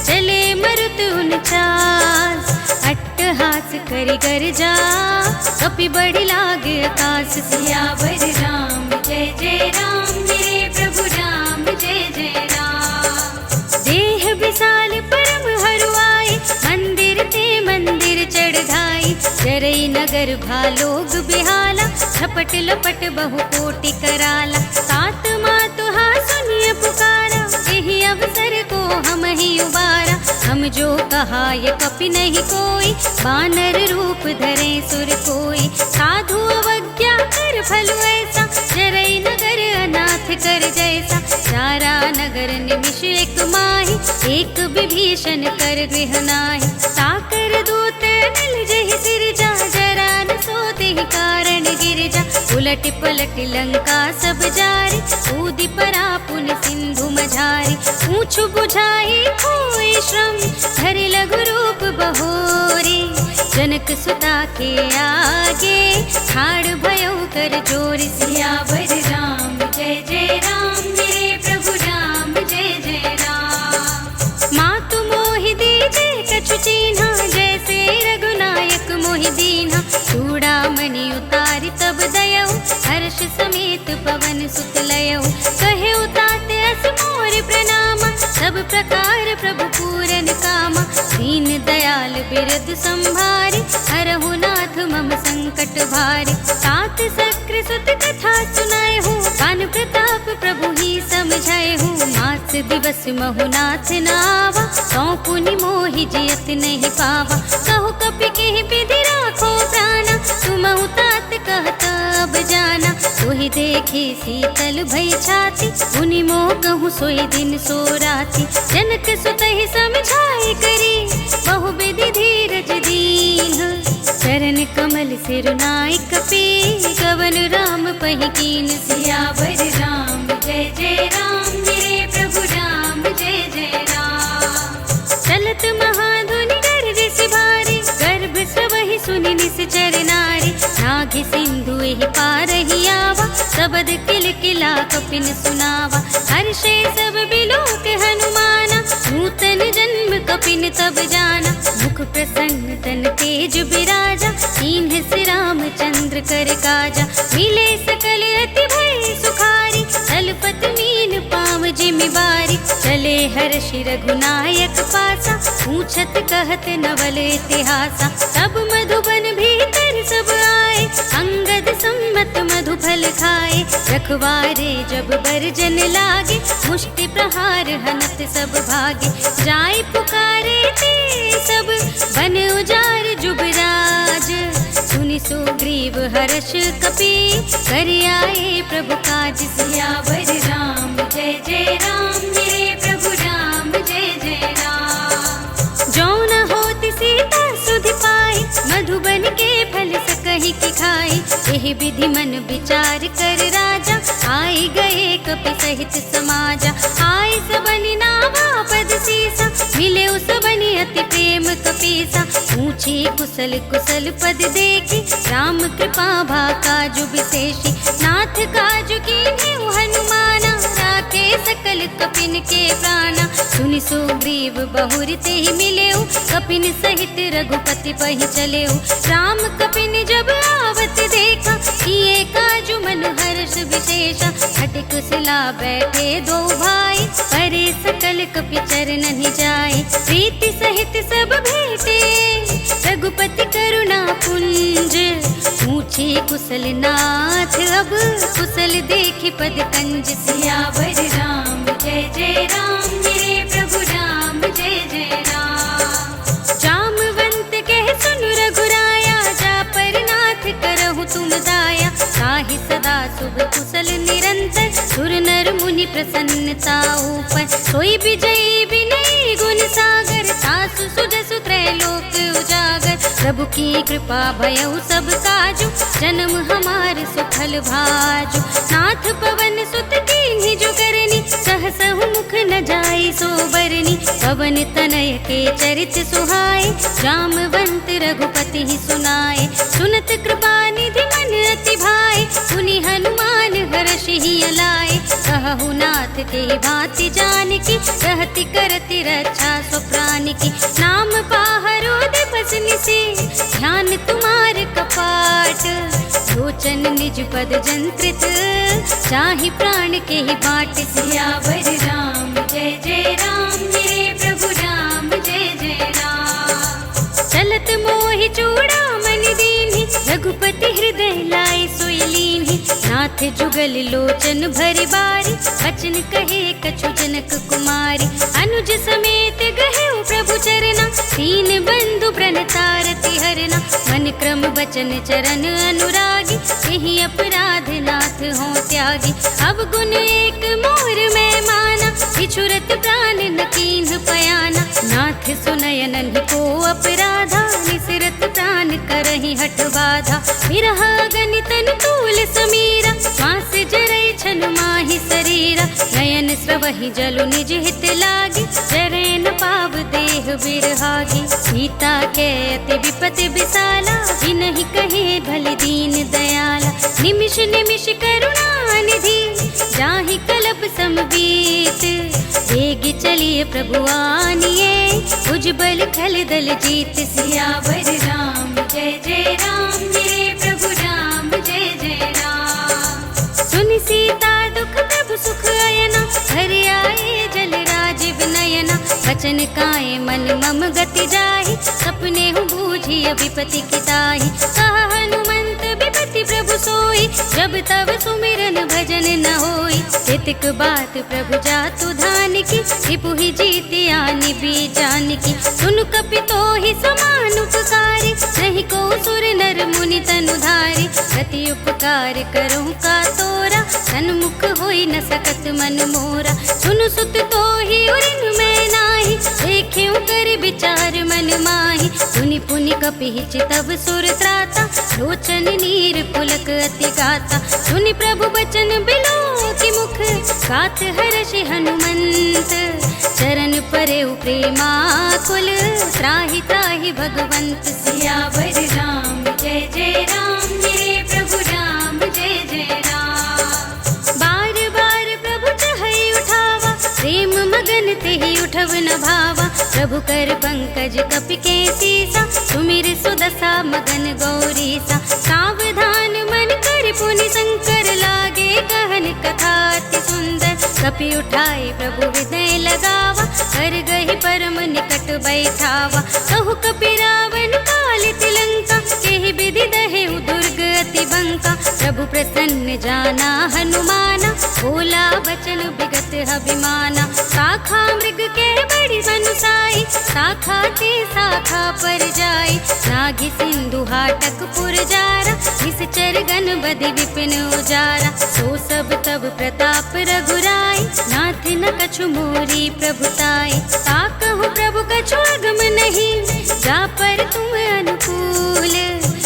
चले मरुत 49, अट्टहास करि गर्जा, कपि बढ़ि लाग आकाश। सियावर राम जय जय राम, मेरे प्रभु राम जय जय राम। देह विशाल परम हरुआई, मंदिर ते मंदिर चढ़ाई। जरई नगर भालोग बिहाला, झपट लपट बहु कोटि कराला। सात मातुहा सुनिय पुकारा, यही अवसर को हम ही उबारा। हम जो कहा ये कपि नहीं कोई, बानर रूप धरे सुर कोई। साधु अवज्ञा कर फलु ऐसा, जरई नगर अनाथ कर जैसा। सारा नगर निमिष एक माही, एक विभीषण कर गृह नाहि। साकर दूत मिल जहि सिरजा, जरा न सोते ही कारण गिरजा। उलट पलट लंका सब जारी, कूदि परा पुन सिंधु मझारी। पूछु बुझाई खोई श्रम, धरि लघु रूप बहोरी। जनक सुता के आगे, ठाड़ भयउ कर जोरी। सियावर राम जय जय राम, मेरे प्रभु राम जय जय राम। मातु मोहि दीजे कछु चीन्हा, जैसे रघुनायक मोहि दीन्हा। चूड़ामणि उतारि तब दयउ, हर्ष समेत पवन सुत लयउ। कहे तात अस मोर प्रणामा, सब प्रकार प्रभु पूरन कामा। दीन दयाल बिरद संभारी, हरहु नाथ मम संकट भारी। तात सक्र सुत कथा सुनाए हूँ, कान प्रताप प्रभु ही समझाए हूँ। मास दिवस महु नाथ नावा, सौ पुनि मोहि जियत नहीं पावा। कहु कपि केहि विधि राखो प्राणा, तुमहु तात कहत अब जाना। सोहि देखी शीतल भई छाती, पुनि मोह कहूँ सोई दिन सो राति। जनक सुतहि समझाई करी, बहु विधि धीरज दीन। चरण कमल सिरुनाई कपि, गवन राम पहि कीन। सियावर राम जय जय राम, मेरे प्रभु राम जय जय राम। चलत महाधुनि गर्जिसि भारी, गर्भ स्रवहि सुनि निश्चर नारी। नाघि सिंधु एहि पारहि आवा, सबद किलकिला कपिन सुनावा। हर्षे सब बिलोक हनुमाना, नूतन जन्म कपिन तब जाना। मुख प्रसन्न तन तेज बिराजा, कीन्ह से रामचंद्र कर काजा। मिले सकल अति भय सुखारी, तलपत मीन पाव जिमि बारी। चले हर्षि रघुनायक पासा, पूछत कहत नवल इतिहासा। तब मधुबन भीतर सब आए, अंगद सम्मत मधु फल खाए। रखवारे जब बरजन लागे, मुष्टि प्रहार हनत सब भागे। जाय पुकारे ते सब, बन उजार जुबराज। सुनि सुग्रीव हर्ष कपि, कर आए प्रभु काज। सियावर राम जय जय राम, मेरे प्रभु राम जय जय राम। जो न होत सीता सुधि पाई, मधुबन के फल सकहि की खाई। यही विधि मन विचार कर राजा, आए गए कपि सहित समाजा। आए सबनि नावा पद सीसा, मिले सबनि अति प्रेम कपीसा। पूछे कुशल कुशल पद देखी, राम कृपा भा काजु विशेषी। नाथ काजु कीन्हे हनुमाना, राखे सकल कपिन के प्राणा। सुनि सुग्रीव बहुरि तेहि मिलेउ, कपिन सहित रघुपति पहि चलेउ। राम कपिन जब आवत देखा, किए काजु मनु हर्ष विशेषा। हट कुशला बैठे दो भाई, परे सकल कपि चरणहि जाए। प्रीति सहित सब भेटे, रघुपति करुणा पुंज। पूछे कुशल नाथ अब, कुशल देखि पद कंज। सियावर राम जय जय राम, मेरे प्रभु राम जय जय राम। जामवंत कह सुन रघुराया, जा पर नाथ करहु तुम दाया। ताहि सदा शुभ कुशल निरंतर, सुर नर मुनि प्रसन्नता ऊपर। सोई विजयी विनयी गुण सागर, सासु सुजसु त्रैलोक उजागर। प्रभु की कृपा भयउ सब काजु, जन्म हमार सुफल भाजु। नाथ पवन सुत कीन्ही जो करनी, सहसहु मुख न जाई सो बरनी। पवन तनय के चरित सुहाए, जामवंत रघुपति ही सुनाए। सुनत कृपा निधि मन अति भाए, सुनि हनुमान हर्षि हिय लाए। कहु नाथ के भांति जानकी, रहति करति रक्षा सो प्राण की। नाम पाहरो दिवस निशि, ध्यान तुम्हार कपाट। लोचन निज पद जंत्रित, चाहि प्राण के ही बाट। सियावर राम जय जय राम, मेरे प्रभु राम जय जय राम। चलत मोहि चूड़ामणि दीन्हि, रघुपति हृदय लाए सोई लीन्हि। नाथ जुगल लोचन भरि बारी, बचन कहे कछु जनक कुमारी। अनुज समेत गहेउ प्रभु चरना, दीन बंधु प्रण तारति हरना। मन क्रम बचन चरण अनुरागी, यही अपराध नाथ हो त्यागी। अब गुण एक मोर में माना, बिछुरत प्राण न कीन्ह पयाना। नाथ सुनयन को अपराधा, निसरत प्राण करहि हठ बाधा। विरह गनितन तूल समीरा, श्वास जरै छन माहि शरीरा। नयन स्रवहि जलु निज हित लागी, जरै न पाव देह बिरहागी। सीता के अति विपति विसाला, बिनहि कहे भले दीन दयाला। निमिष निमिष करुणा निधि, जाहि कलप समबीत। वेग चलिए प्रभु आनिए, उज्जवल खल दल जीत। सियावर राम जय जय राम, मेरे प्रभु राम जय जय राम। सुनि सीता दुख प्रभु सुख अयना, हरि आए जल राज विनयना। वचन काए मन मम गति जाहि, सपने हूँ बूझी विपति की ताहि। कहा हनुमंत विपति प्रभु सोई, जब तब सुमिरन भजन न होई। हितक बात प्रभु जातु धान की, रिपुहि जीति आनि बीजान की। सुनु कपि तोहि समान उपकारी, नहीं को सुर नर मुनि तनु धारी। प्रति उपकार करहु का तोरा, सन्मुख होई न सकत मन मोरा। सुनु सुत तोहि उरिन में नाही, देखेउ कर विचार मन माही। सुनि पुनि कपि चितव सुर त्राता, लोचन नीर पुलक अति गाता। सुनि प्रभु बचन बिलोकि मुख, गात हर्षि हनुमंत। चरण परेउ प्रेमाकुल, त्राहि त्राहि भगवंत। सियावर राम जय जय राम, मेरे प्रभु राम जय जय राम। बार बार प्रभु चहई उठावा, प्रेम मगन तेहि उठव न भावा। प्रभु कर पंकज कपि के सीसा, सुमिर सुदशा मगन गौरीसा। सावधान मन कर पुनि शंकर लागे, कहन कथा अति सुंदर। कपि उठाए प्रभु हृदय लगावा, कर गहि परम निकट बैठावा। कहु कपि रावण काल तिलंका, केहि विधि दहेउ दुर्ग अति बंका। प्रभु प्रसन्न जाना हनुमाना, बोला वचन विगत अभिमाना। शाखा मृग के बड़ी बनुसाई, शाखा ते शाखा पर जाई। नागि सिंधु हाटक पुर जारा, निश्चर गण बधि विपिन उजारा। सो सब तब प्रताप रघुराई, नाथ न कछु मोरी प्रभुताई। ताकहु प्रभु कछु अगम नहीं, जा पर तुम अनुकूल।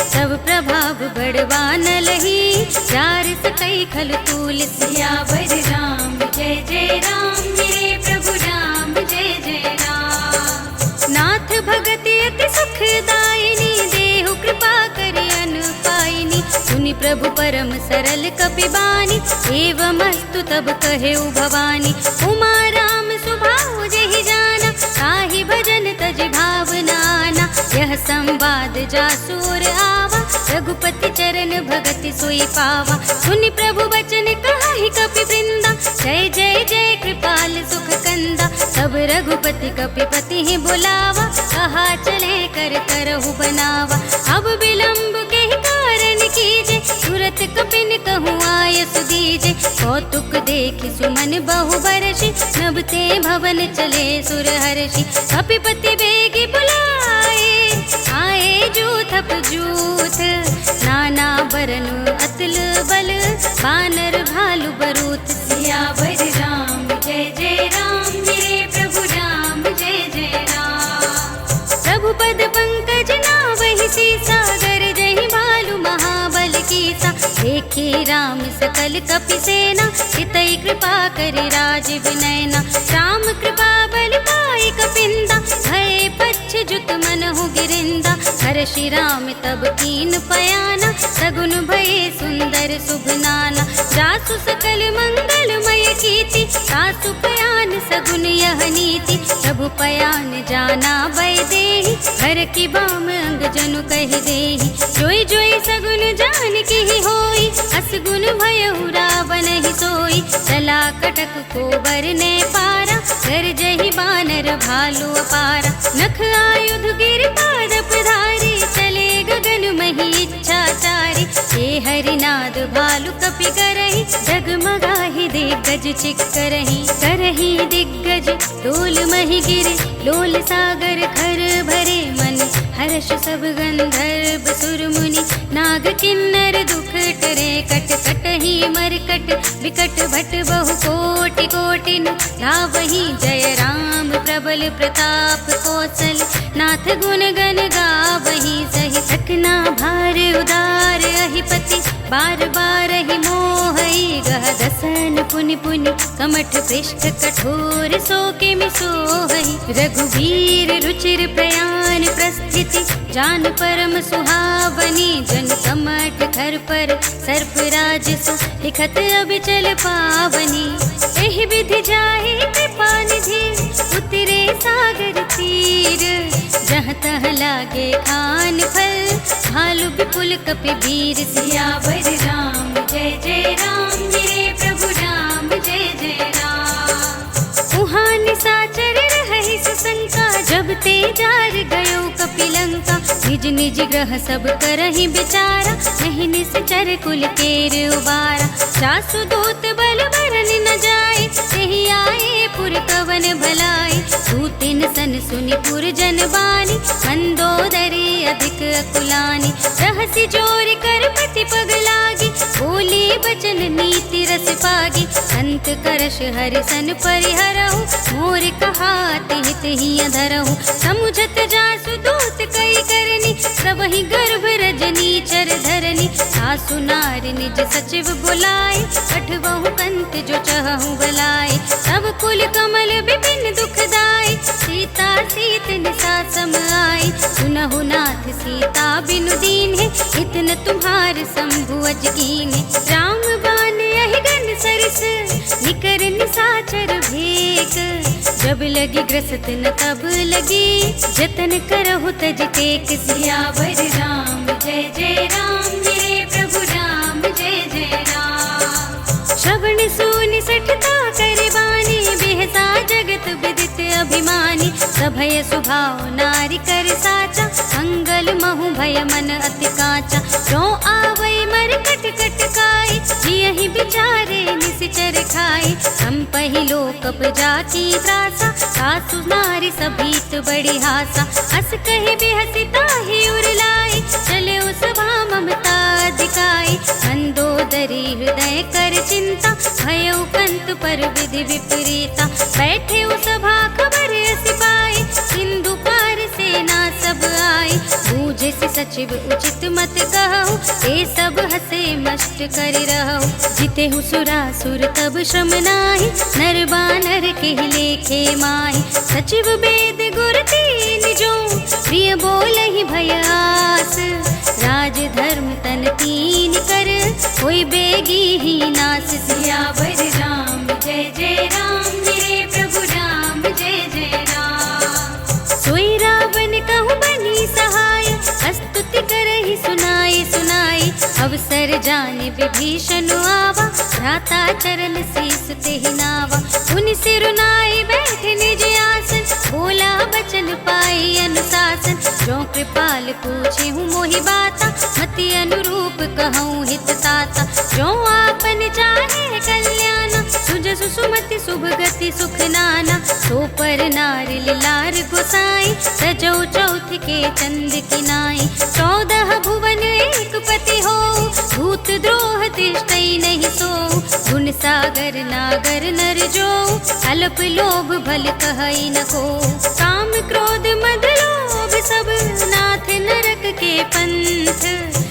सब प्रभाव बड़वान लही, जार सकई खल तूल। सियावर राम जय जय राम, मेरे प्रभु राम जय जय राम। नाथ भगति अति सुखदायिनी, देहु कृपा करि अनुपायिनी। सुनि प्रभु परम सरल कपि बानी, एवमस्तु तब कहेउ भवानी। उमा राम सुभाउ जेहि जाना, ताहि भजन तज भावनाना। यह संवाद जासुर आवा, रघुपति चरण भगति सोई पावा। सुनि प्रभु वचन कहाहि कपि वृंदा, जय जय जय कृपाल सुख कंदा। सब रघुपति कपिपति ही बुलावा, कहा चले कर करहु बनावा। अब विलंब के कारण कीजे, तुरत कपिन कहूँ आय सुदीजे। कौतुक देखि सुमन बहु बरषि, नभते भवन चले सुर हर्षि। कपिपति बेगी बुलाए, आए जूथप जूथ। नाना बरनु अतुल बल, बानर भालु बरूथ। सियावर राम जय जय राम, मेरे प्रभु राम जय जय राम। प्रभु पद पंकज नावहि राम सकल कपि सेना, हितै कृपा करि राज विनयना। राम कृपा बल पाई कपिंदा, भय पच्छ जुत मनहु गिरिंदा। हर्षि राम तब कीन पयाना, सगुन भये सुंदर शुभ नाना। जासु सकल मंगलमय कीर्ति, तासु पयान सगुन यह नीति। प्रभु पयान जाना वैदेही, हर की बाम अंग जनु कहि देहि। जोई जोई सगुन जान की होई, असगुन भयउ रावण ही सोई। चला कटक को बरने पारा, कर जहि बानर भालु अपारा। नख आयुध गिर पादप धारी, चले गगन मही इच्छा चारी। हे हरिनाद भालु कपि करहि, डगमगाहि दिग्गज चिक करहि। करहि दिग्गज डोल मही गिरे, लोल सागर खर भरे मन। हर्ष सब गंधर्व सुर मुनि, नाग किन्नर दुख टरे। कट कटहि मरकट विकट भट बहु कोटि कोटिन। धावहि जय राम प्रबल प्रताप कौशल, नाथ गुण गण गावहि सहि। सकना भार उदार अहिपति, बार बार ही मोहई। गह दसन पुनि पुनि, कमठ पृष्ठ कठोर सोके मिसोहई। रघुवीर रुचिर प्रयाण प्रस्थिति, जान परम सुहावनी। जन कमठ खर पर सर्पराज सु, लिखत अबिचल पावनी। एहि विधि जाहि कृपा निधि, उतरे सागर तीर। जहाँ तह लागे खान फल, भालु विपुल कपि वीर। सियावर राम जय जय राम, मेरे प्रभु राम जय जय राम। उहाँ निशाचर रहहि सुशंका, जब ते जार गयो कपिलंका। निज निज ग्रह सब करहि विचारा, नहीं निश्चर कुल केर उबारा। जासु दूत बल बरन न जाए, तेहि आए पुर कवन भलाई। दूतिन सन सुनि पुर जन बानी, मंदोदरी अधिक अकुलानी। रहसि जोर कर पति पग लागी, बोली बचन नीति रस पागी। संत करश हरि सन परिहरहु, मोर कहात हित ही अधरहु। समुझत जासु दूत कई करनी, सबहि गर्भ रजनी चर धरनी। सासु नार निज सचिव बुलाए, कठबहु कंत जो चहु बलाए। सब कुल कमल विपिन दुखदाई, सीता सीत निसा सम आई। सुनहु नाथ सीता बिनु दीन्हे, इतन तुम्हार शंभु अजकीन्हे। राम बान यहि गन सरिस, निकर निसाचर भेक। जब लगी ग्रसत न तब लगी, जतन करहु तज टेक। सियावर राम जय जय राम, मेरे प्रभु राम जय जय राम। श्रवण सुनि सठता कर बानी, बिहसा जगत विदित अभिमानी। सभय स्वभाव नारी कर साचा, मंगल महु भय मन अति काचा। जो आवै मर कट कट काई, जियहि विचारे निसिचर खाई। हम पहिलो कप जाकी त्रासा, सासु नारी सभीत बड़ी हासा। हस कहि बिहसी ताहि उरलाई, चले सभा ममता दिखाई। मंदोदरी हृदय कर चिंता, भयउ पंत पर विधि विपरीता। बैठे सभा खबर सिपाही, सिंधु पार सेना सब आई। बूझे से सचिव उचित मत कहु, ये सब हसे मस्त कर रहु। जितेहु सुरासुर तब श्रम नाही, नर बानर के लेखे माही। सचिव वेद गुर तीन जो, प्रिय बोलहि भय आस। राज धर्म तन तीन कर, होई बेगी ही नास। सियावर राम जय जय राम, मेरे प्रभु राम जय जय राम। सोई रावण कहु बनी सहाय, स्तुति करहि सुनाई सुनाई। अवसर जाने विभीषण आवा, भ्राता चरण शीस तेहि नावा। उनि सिर नाई बैठे निज आसन, बोला बचन पाई अनुशासन। जो कृपाल पूछे हूँ मोहि बाता, मति अनुरूप कहूँ हित ताता। जो आपन चाहे कल्याण, सुजसु सुमति शुभ गति सुख नाना। सो पर नार लार गोसाई, सजौ चौथ के चंद की नाई। 14 भुवन एक पति हो, भूत द्रोह तिष्ठई नहीं सो। गुण सागर नागर नर जो, अल्प लोभ भल कहई न को। काम क्रोध मद लोभ सब, नाथ नरक के पंथ।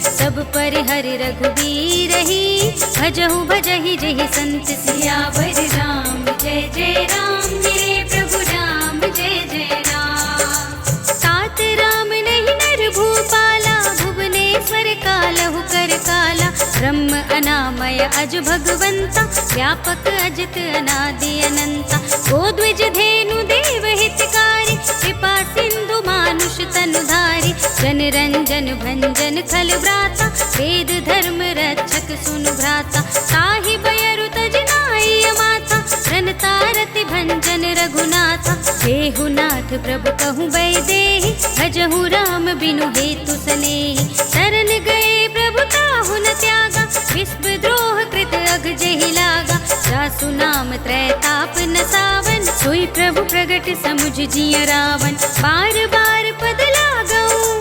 सब पर हरि रघुबीर ही, भजहु भजहि जहि संत सियावर राम जय जय राम मेरे प्रभु राम जय जय राम। तात राम नहीं नर भूपाला भुवनेश्वर कालहु कर काला ब्रह्म अनामय अज भगवंता व्यापक अजित अनादि अनंता। गोद्विज धेनु देव हितकारी कृपा सिंधु मानुष तनुधारी जन रंजन भंजन खल व्राता वेद धर्म रक्षक सुनु भ्राता। ताहि बयरु तज नाई माता रनतारति भंजन रघुनाथा। देहुनाथ प्रभु कहूँ बैदेहि भजहु राम बिनु हेतु सनेहि। शरण गए प्रभु ताहु न त्यागा विश्व द्रोह कृत अघ जहि लागा। जासु नाम त्रैताप न सावन सोई प्रभु प्रगट समुझ जिय रावण। बार बार पद लागऊं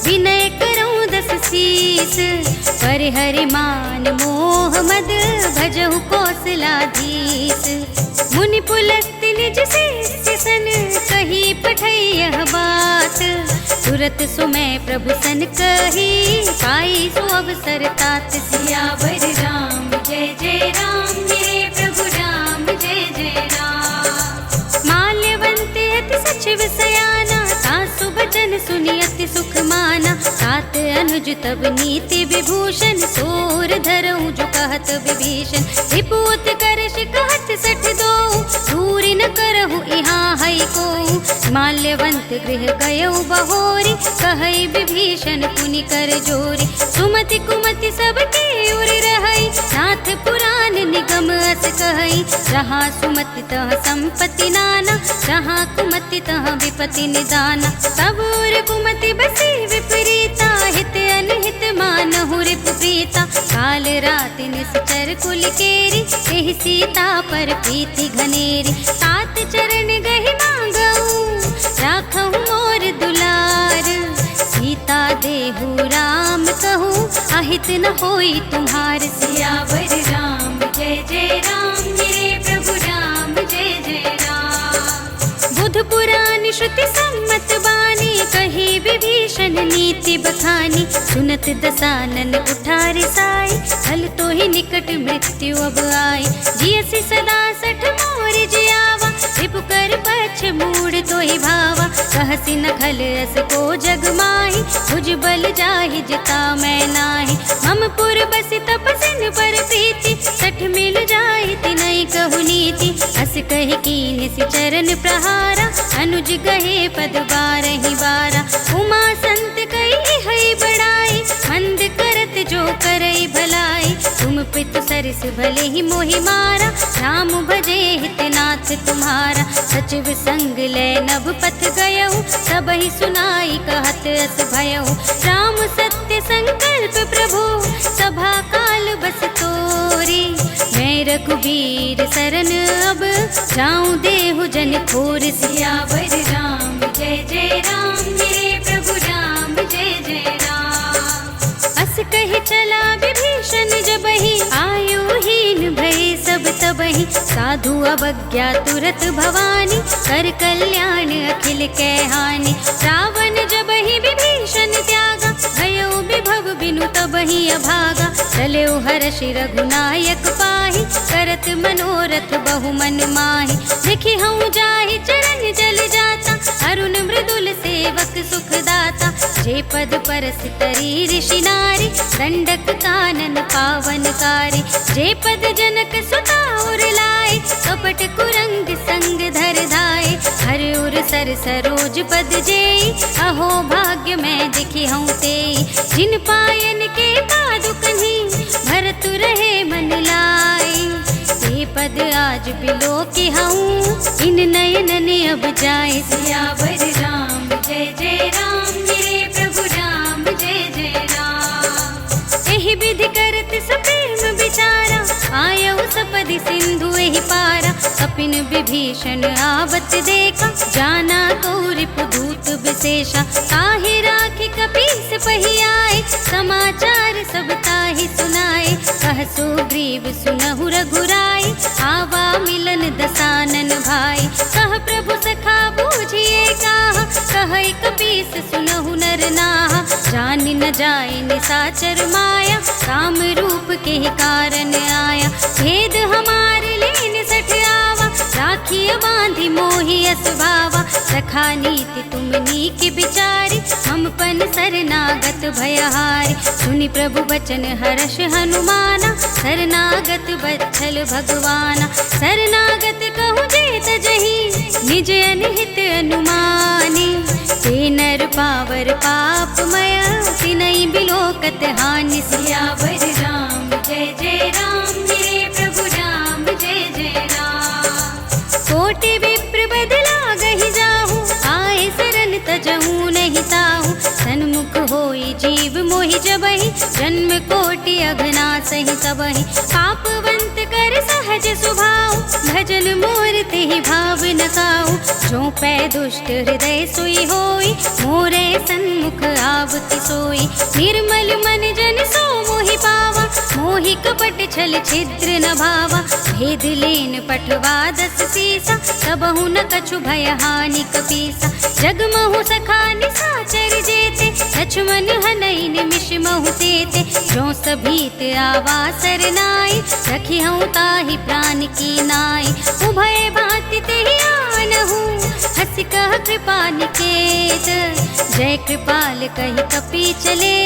विनय करऊं दस शीस पर हरि मान मोह मद भजहु कौशलाधीश। मुनि पुलस्त निज शिष्य सन कही पठई यह बात तुरत सुमय प्रभु सन कही पाई सो अवसर तात। सियावर राम जय जय राम मेरे प्रभु राम जय जय राम। माल्यवंत अति सचिव सयाना सासु बचन सुनि अति सुख माना। तात अनुज तब नीति विभूषण सोर धरऊं जो कहत विभीषण। रिपुत करश कहत सठ दो दूरी न करहु यहाँ है को। माल्यवंत गृह गयौ बहोरी कहई विभीषण पुनि कर जोरी। सुमति कुमति सबके उर रहई नाथ पुराण निगम अस कहई। जहाँ सुमति तह संपत्ति नाना जहाँ कुमति तह विपति निदाना। सब उर कुमति बसी विपरीता हित अनहित मानहु रिप प्रीता। काल राति निश्चर कुल केरी एहि सीता पर प्रीति घनेरी। तात चरण गहि मांगऊं राखहु मोर दुलार। सीता देहु राम कहूँ अहित न होई तुम्हार। सियावर राम जय जय राम मेरे प्रभु राम जय जय राम। बुध पुराण श्रुति सम्मत बानी कही विभीषण नीति बखानी। सुनत दसानन उठार साई हल तो ही निकट मृत्यु अब आई। जियसि सदा सठ मोर जियावा रिपु कर पछ मूड तो ही भावा। कहसि न खल अस को जग माही भुज बल जाहि जिता मैं नाही। मम पुर बसि तपसिन पर प्रीति सठ मिल जाहि तिनहि कहु नीति। अस कहि कीन्ह सि चरण प्रहारा अनुज गहे पद बारहि बारा। उमा संत कही है बड़ाई मंद करत जो करई भलाई। तुम पितु सरस भले ही मोहि मारा राम भजे हितनाथ तुम्हारा। सचिव संग ले नभ पथ गयऊ सबहि सुनाई कहत अस भयऊ। राम सत्य संकल्प प्रभु सभा काल बस तोरी। मैं रघुबीर सरन अब जाऊं देहु जन खोर। सियावर राम जय जय राम मेरे प्रभु राम जय जय राम। अस कहि चला विभीषण जबहि आयुहीन भय सब तबहि। साधु अवज्ञा तुरत भवानी कर कल्याण अखिल कै हानि। रावण जबहि विभीषण त्यागा भयो विभव बिनु तबहि अभागा। चलेउ हर्षि रघुनायक पाहि करत मनोरथ बहु मन माहि। देखि हऊँ जाहि चरण जल जाता अरुण मृदुल सेवक सुख दाता। जे पद परस तरी ऋषि नारी दंडक कानन पावनकारी। जे पद जनक सुता उर लाए कपट कुरंग संग धर धाए। हर उर सर सरोज पद जेई अहो भाग्य मैं दिखी हूँ तेई। जिन पायन के पादुकन्हि भरत रहे मन लाई। ये पद आज बिलो के हूँ इन नयन ने अब जाए। सियावर राम जय जय राम मेरे प्रभु राम जय जय राम। एहि विधि करत सप्रेम विचारा आयऊ सपदि सिंधु एहि पारा। कपिन विभीषण आवत देखा जाना कौरिप दूत विशेषा। ताहि राखि कपीस पहि आए समाचार सब ताहि सुनाए। कह सुग्रीव सुनहु रघुराई आवा मिलन दसानन भाई। कह प्रभु सखा बूझिए गाहा कहै कपीस सुनहु नर नाहा। जान न जाए निसाचर माया काम रूप के ही कारण आया। भेद हमार लेन सठ आवा, राखिय बांधी मोहि असभावा। सखा नीति तुम नीक बिचारी, हम पन शरणागत भयहारी। सुनि प्रभु बचन हर्ष हनुमाना, शरणागत बत्सल भगवाना। शरणागत कहूँ जेत जही, निज अनहित अनुमानी। ते नर पावर पापमय, तिनहि बिलोकत हानि। सियावर राम जय जय राम, मेरे प्रभु राम जय जय राम। कोटि विप्र बदला गहि जाहू, आए शरण तजहू नहीं ताहू। सन्मुख होई जीव मोहि जबहि, जन्म कोटि अघना सहि सबहि। पापवंत कर सहज सुभाव, भजन मोर तेहि भाव न काहू। जो पै दुष्ट हृदय सोई होई, मोरे सन्मुख आवति सोई। निर्मल मन जन सो मोहि पावा, मोहि कपट छल छिद्र न भावा। भेद लेन पठवा दस सीसा, सबहु न कछु भय हानि कपीसा। जगमहु सखा निसाचर जेते, लक्ष्मण हनई निमिष महु तेते। जो सभीत आवा सरनाई, रखिहउँ ताहि प्राण की नाई। उभय भांति तेहि आनहु, हँसि कह कृपा निकेत। जय कृपाल कहि कपि चले,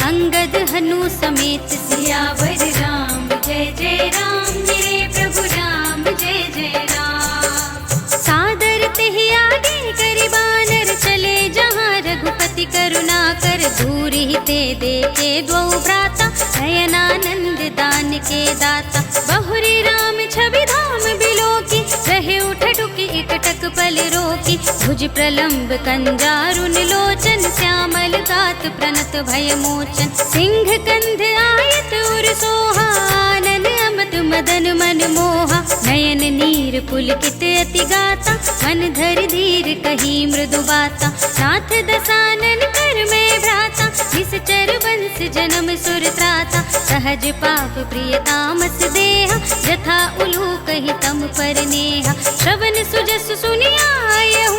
अंगद हनु समेत। सियावर राम जय जय राम, मेरे प्रभु राम जय जय राम। सादर तेहि आगे करि बानर, चले जहाँ रघुपति करुणा कर। दूर ही ते देखे द्वौ भ्राता, नयनानंद दान के दाता। बहुरी राम छवि धाम बिलोकी, रहे उठ टुकी एकटक पल रोकी। भुज प्रलंब कंजारुन लोचन, श्यामल गात प्रणत भय मोचन। सिंह कंध आयत उर सोहा, आनन अमत मदन मन मोहा। नयन नीर पुलकित अति गाता, मन धर धीर कही मृदु बाता। नाथ दसानन कर में भ्राता, निश्चर वंश जन्म सुर त्राता। सहज पाप प्रिय तामस देहा, जथा उलूक ही तम पर नेहा। श्रवण सुजस सुनियायहु,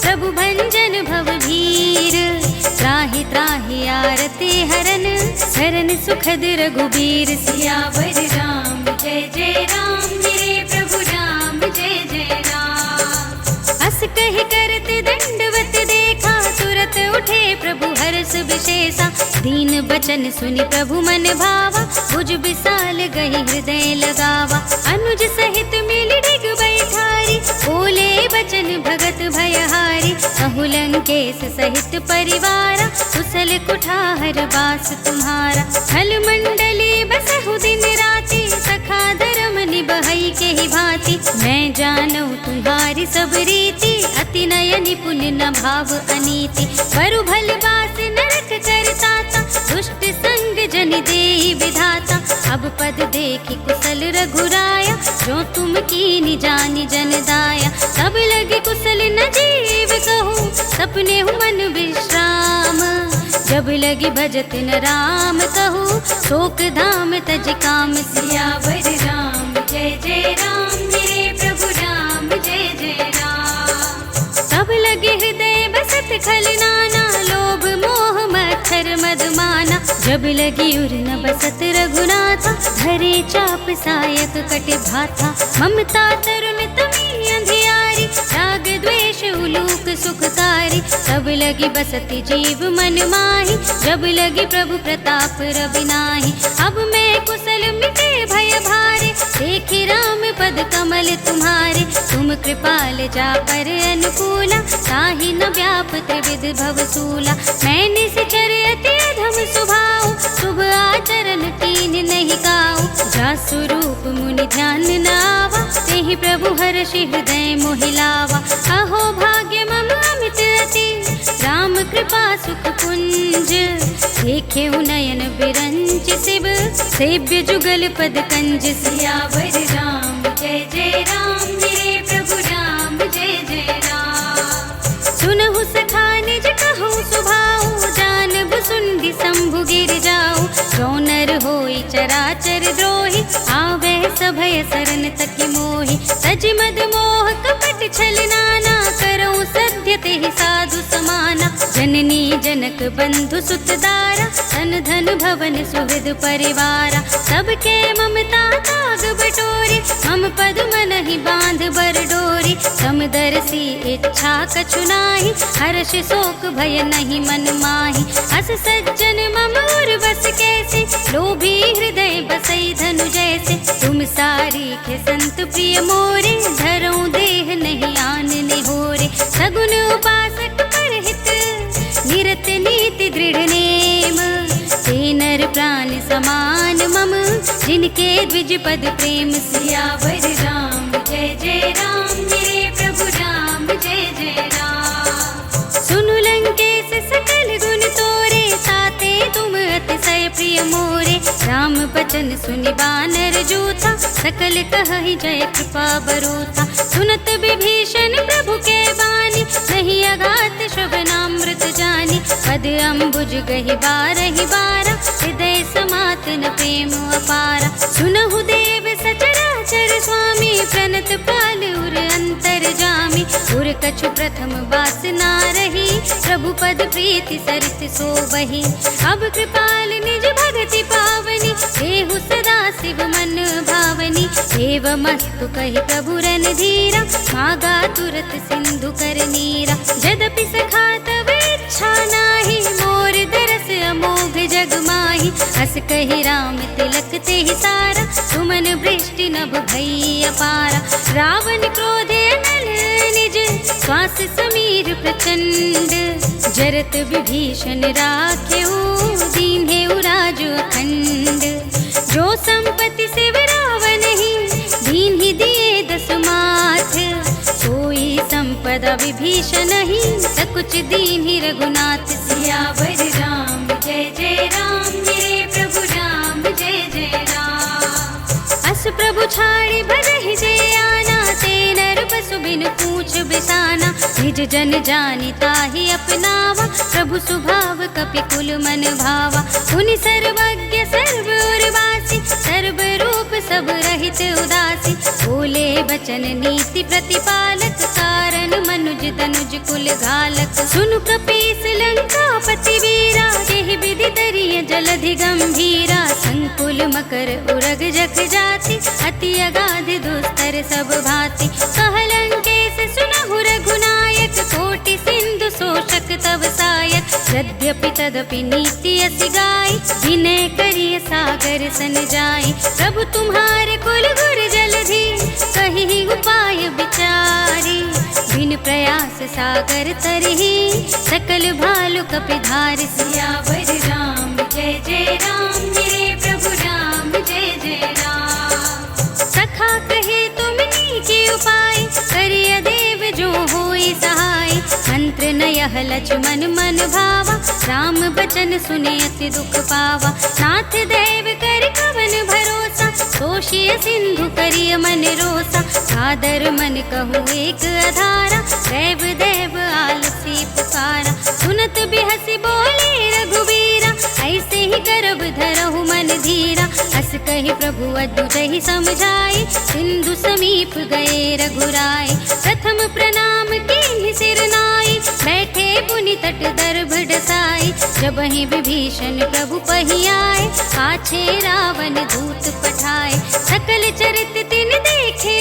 प्रभु भंजन भव भीर। त्राहि त्राहि आरती हरन, शरण सुखद रघुबीर। सियावर राम जय जय राम, मेरे प्रभु राम जय जय राम। अस कहि करत दंडवत देखा, तुरत उठे प्रभु हर्ष विशेषा। दीन बचन सुनि प्रभु मन भावा, भुज विशाल गहि हृदय लगावा। अनुज सहित मिल डिग बैठारी, बोले बचन भगत भयहारी। कहु लंकेश सहित परिवारा, कुशल कुठार बास तुम्हारा। खल मंडली बसहु दिन राति, सखा धर्म निबहई के ही भांति। मैं जानू तुम्हारी सब रीति, अति नय निपुण न भाव अनीति। वरु भल बास नरक करताता, दुष्ट संग जन देहि विधाता। अब पद देखि कुशल रघुराया, जो तुम कीनि जानि जन दाया। तब लगे कुशल न जीव कहूँ, सपने हूँ मन विश्राम। जब लगी भजत न राम कहूँ, शोक धाम तज काम। सियावर राम जय जय राम, मेरे प्रभु राम जय जय राम। तब लगे हृदय बसत खल नाना, लोभ मोह मच्छर मदमाना। जब लगी उर न बसत रघुनाथा, धरे चाप सायक कट भाथा। ममता तरुण तमी अंधियारी, राग द्वेष उलूक सुखकारी। तब लगी बसती जीव मन माही, जब लगी प्रभु प्रताप रवि नाही। अब मैं कुशल मिटे भय भारे, देखि राम पद कमल तुम्हारे। तुम कृपाल जा पर अनुकूला, ताहि न व्याप त्रिविध भवसूला। मैं निश्चर अति अधम स्वभाव, शुभ आचरण कीन नहीं काऊ। जा स्वरूप मुनि ध्यान न आवा, तेहि प्रभु हर्षि हृदय मोहि लावा। अहो भाग्य मम अमित अति, राम कृपा सुख कुंज। देखे नयन बिरंच शिव, सेव्य जुगल पद कंज। सियावर राम जय जय राम, मेरे प्रभु राम जय जय राम। सुनहु सखा निज कहूँ सुभाऊ, जानब सुनहि शंभु गिर जाऊ। जो नर होई चराचर द्रोही, आवे सभय शरण तकि मोहि। तज मद मोह कपट छल नाना, करऊँ सत्य तेहि साधु समाना। जननी जन जनक बंधु सुतदारा, धन धन भवन सुहृद परिवारा। सबके ममता ताग बटोरी, मम पद मनहि बांध बर डोरी। समदर्शी इच्छा कछु नाही, हर्ष शोक भय नहीं मन माही। अस सज्जन मम उर बस कैसे, लोभी हृदय बसई धनु जैसे। तुम सारी खे संत प्रिय मोरे, धरऊं देह नहीं आन निहोरे। सगुन उपासक परहित, निरत नीति दृढ़ नेम। ते नर प्राण समान मम, जिनके द्विज पद प्रेम। सियावर राम जय जय राम, मेरे प्रभु राम जय जय राम। सुनु लंकेश सकल गुण तोरे, ताते तुम अतिशय प्रिय मोरे। राम बचन सुनि बानर जोता, सकल कहहि जय कृपा बरोता। सुनत विभीषण प्रभु के बानी, नहीं अगात श्रवणामृत जानी। पद अम्बुज गहि बारहि बारा, हृदय समातन प्रेम अपारा। सुनहु देव सचराचर स्वामी, प्रणत पाल उर अंतर जामी। उर कछु प्रथम वासना रही, प्रभु पद प्रीति सरित सोबहि। अब कृपाल निज भगति पावनी, देहु सदा शिव मन भावनी। एवमस्तु कहि प्रभु रणधीरा, मागा तुरत सिंधु कर नीरा। यद्यपि सखा तब इच्छा नाही, मोर दरस अमोघ जग माही। हस कहि राम तिलक तेहि सारा, सुमन वृष्टि नभ भई अपारा। रावण क्रोधे नल निज, श्वास समीर प्रचंड। जरत विभीषण राखेऊ, दीन्हेउ राजु अखंड। जो संपत्ति शिव रावण ही, दीन्हि दिए दस माथ। सोई संपदा विभीषण ही, सकुच दीन्हि रघुनाथ। सियावर राम जय जय राम, मेरे प्रभु राम जय जय राम। अस प्रभु छाड़ी भजहि जे आना, ते नर बसु बिन पूछ बिसाना। निज जन जानि ताहि अपनावा, प्रभु स्वभाव कपि कुल मन भावा। पुनि सर्वज्ञ सर्व उर्वासी, सर्व रूप सब रहित उदासी। बोले बचन नीति प्रतिपालक, कारण मनुज तनुज कुल घालक। सुनु कपीस लंकापति वीरा, केहि विधि तरिय जलधि गंभीरा। संकुल मकर उरग जख जाति, अति अगाध दुस्तर सब भांति। कह लंकेश सुनहु रघुनायक, कोटि सिंधु शोषक तव सायक। यद्यपि तदपि नीति असि गाई, विनय करिय सागर सन जाई। प्रभु तुम्हारे कुल गुर जलधि, कहि उपाय विचारी। बिन प्रयास सागर तरहि, सकल भालु कपिधार। सियावर राम जय जय राम, मेरे प्रभु राम जय जय राम। सखा कहे तुम नीके उपाय, करिय देव जो होई सहाय। मंत्र नयह लक्ष्मण मन भावा, राम बचन सुने अति दुख पावा। नाथ देव कर कवन भरोसा, तोषिय सिंधु करिय मन रोसा। सादर मन कहूँ एक अधारा, देव देव आलसी पुकारा। सुनत बिहसी बोले रघुबीरा, ऐसे ही करब धरहु मन धीरा। हस कहि प्रभु अद्भुतहि समझाई, सिंधु समीप गए रघुराई। प्रथम प्रणाम कीन्हि सिर नाई, बैठे पुनि तट दर्भ डसाई। जबहि विभीषण प्रभु पहि आए, पाछे रावण दूत पठाए। सकल चरित तिन देखे,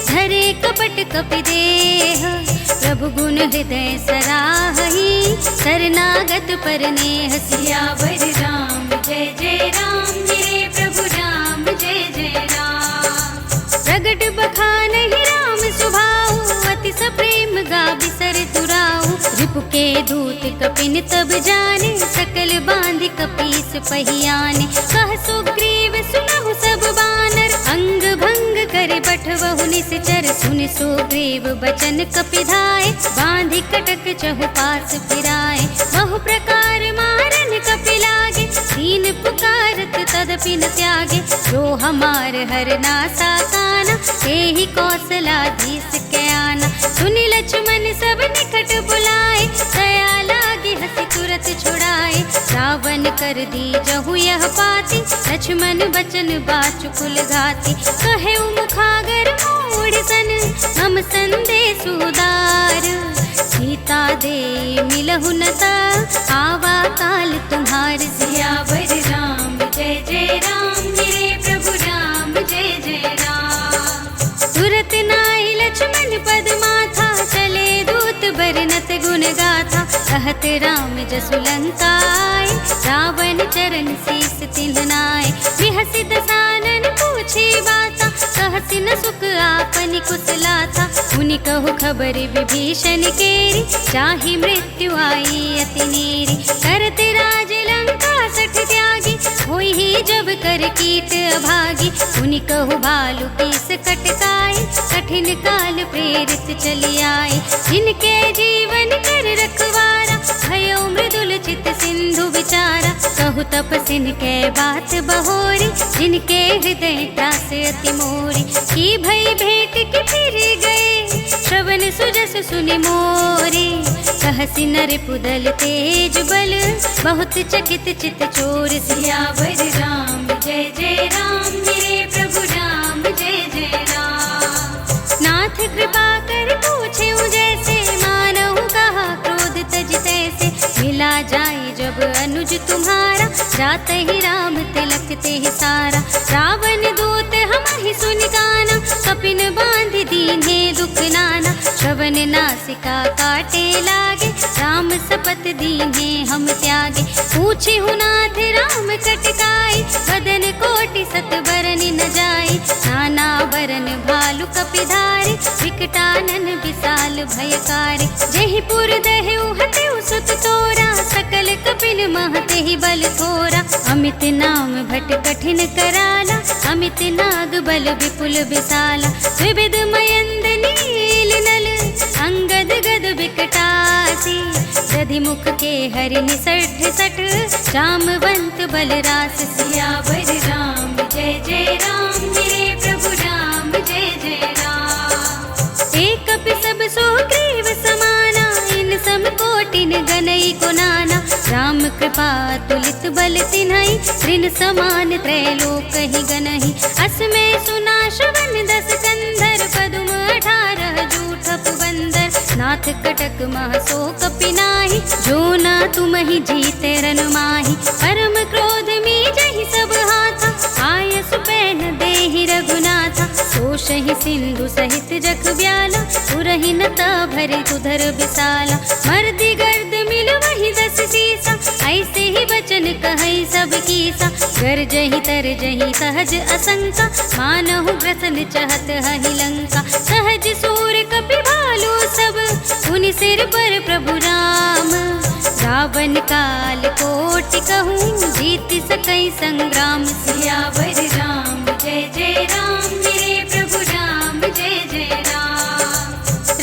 धरे कपट कपि देह। प्रभु गुण हृदय सराहहि, शरणागत पर नेह। सियावर राम जय जय राम, मेरे प्रभु राम जय जय राम। प्रगट बखानहि राम सुभाऊ, अति सप्रेम गा बिसर तुराऊ। रिपु के दूत कपिन तब जाने, सकल बांधि कपीस पहियाने। कह सुग्रीव सुनहु सब बानर, अंग भंग करे बठवहु निश्चर। सुनि सुग्रीव बचन कपिधाय, बांधि कटक चहु पास फिराए। बहु प्रकार मारन कपि लागे, दीन पुकारत तदपि न त्यागे। जो हमार हर नासा काना, एहि कौशलाधीश के आना। सुनि लक्ष्मण सब निकट बुलाए, दया लागी हंसी तुरत छुड़ाए। रावण कर दी जहु यह पाती, लक्ष्मण बचन बाचुकुल घाती। कहे मुखागर मूढ़ सन, हम संदेश उदार। सीता दे मिलहु न ता, आवा काल तुम्हार सियावर राम जय जय राम, मेरे प्रभु राम जय जय राम। तुरत नाई लक्ष्मण पद माथा, चले दूत बरनत गुण गाथा, कहत राम जसु लंका आए, रावण चरण शीस तिन्ह नाय। बिहसि दसानन पूछे बाता, कहसि न सुख आपनि कुशलाता, मुनि कहु खबर विभीषण केरी, चाहि मृत्यु आई अति नेरी। करत राज लंका सठ त्यागी, होई ही जब कर कीट अभागी, मुनि कहु भालु तीस कटकाई, कठिन काल प्रेरित चली आए। जिनके जीवन कर रखवारा, भयो मृदुल चित सिंधु विचारा, कहु तपसिन के बात बहोरी, जिनके हृदय त्रास अति मोरी। की भई भेंट की फिर गए, श्रवण सुजस सुनि मोरे, कहसि नर पुदल तेज बल, बहुत चकित चित चोर। सियावर राम जय जय राम, मेरे प्रभु राम जय जय राम। नाथ कृपा कर पूछे जैसे, मानहु कहा क्रोध तज तैसे, मिला जाए जब अनुज तुम्हारा, जाते ही राम तिलक ते ही सारा। रावण दूत हमहि सुनि गाना, कपिन बांध दीन्हे दुख नाना, श्रवण नासिका काटे लागे, राम सपत दीन्हे हम त्यागे। पूछे नाथ राम कटकाई, बदन कोटि सत बरन न जाए, नाना बरन भालु कपिधारी, विकटानन विशाल भयकारी। जहि पुर दहेउ हटेउ सुत तोरा, सकल कपिन महते ही बल थोरा। अमित नाम भट कठिन कराला, अमित नाग बल विपुल विशाला। विविध मयंद नील नल, अंगद गद विकटासी, दधि मुख के हरि निसठ सठ, जामवंत बल रास। सियावर राम जय जय राम, मेरे प्रभु राम जय जय राम। एक कपि सब सुग्रीव समाना, इन सम कोटिन गनई को नाना। राम कृपा तुलित बल तिन्हई, ऋण समान त्रैलोक ही गनहि। असमय सुना श्रवण दस कंधर, पदुम 18 जूठप बंदर। नाथ कटक मह सो कपि नाही, जो ना तुम ही जीते रन माही। परम क्रोध मीजहि सब हाथा, आय सुपैन देहि रघुनाथा। सोषहि सिंधु सहित जख ब्याला, पुरहि न ता भरि उधर विशाला। मर्दि गर्द मिल वही 10 सीसा, ऐसे ही बचन कहै सब कीसा। गरजहि तरजहि सहज असंका, मानहु ग्रसन चहत हहि लंका। सहज सूर कपि भालु सब, पुनि सिर पर प्रभु राम। रावण काल कोटि कहूँ, जीत सकै संग्राम। सियावर राम जय जय राम, मेरे प्रभु राम जय जय राम।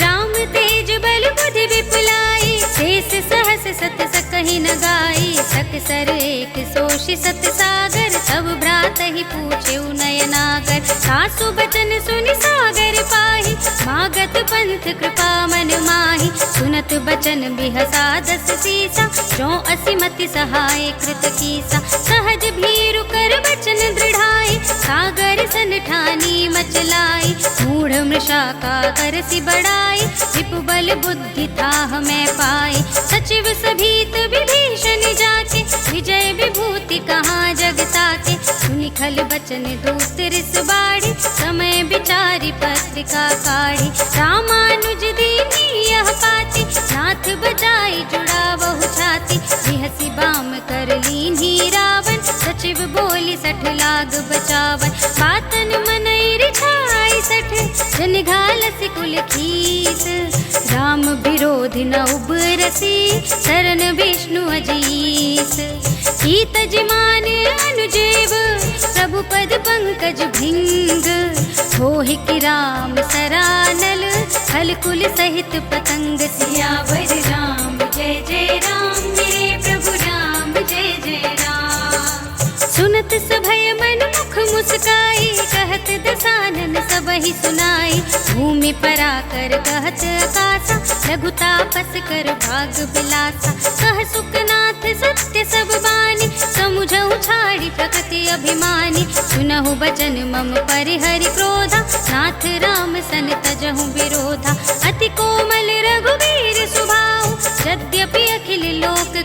राम तेज बल बुद्धि विपुलाई, शेष सहस सत सकहि न गाई। सकसर एक सोषि सत सागर, सब भ्रात ही पूछेउ नयनागर। सासु बचन सुनि सागर पाहि, मागत पंथ कृपा मन माहि। सुनत बचन बिहसा 10 सीसा, जो असिमति सहाय कृत कीसा। सहज भीरु कर बचन दृढ़ाई, सागर सन ठानी मचलाई। मूढ़ मृषा का करसि बड़ाई, विपु बल बुद्धि थाह मैं पाई। सचिव सभीत विभीषण जाके, विजय विभूति कहाँ जग ताके। सुनि खल बचन दूत रिस बाड़ी, समय विचारि पत्रिका काढ़ी। रामानुज दीनी यह पाती, नाथ बजाई जुड़ा बहु छाती। बिहसि बाम कर लीन्ही रावण, सचिव बोली 60 लाग बचावन। बातन मनई रिझाई 60, जन घालसि कुल खीस। राम विरोधि न उबरसी, शरण विष्णु अजीस। कीत जिमान अनुजेव, प्रभु पद पंकज भिंग। होहि कि राम सरानल, खल कुल सहित पतंग। सियावर राम जय जय राम, मेरे प्रभु राम जय जय राम। सुनत सभय मन मुख मुस्काई, कहत दसानन सबहि सुनाई। भूमि पराकर कहत आकाशा, लघु तापस कर भाग बिलासा। कह सुखनाथ सत्य सब बानी, समुझऊ छाड़ी प्रकृति अभिमानी। सुनहु बचन मम परिहरि क्रोधा, नाथ राम सन तजहु विरोधा। अति कोमल रघुवीर सुभाऊ,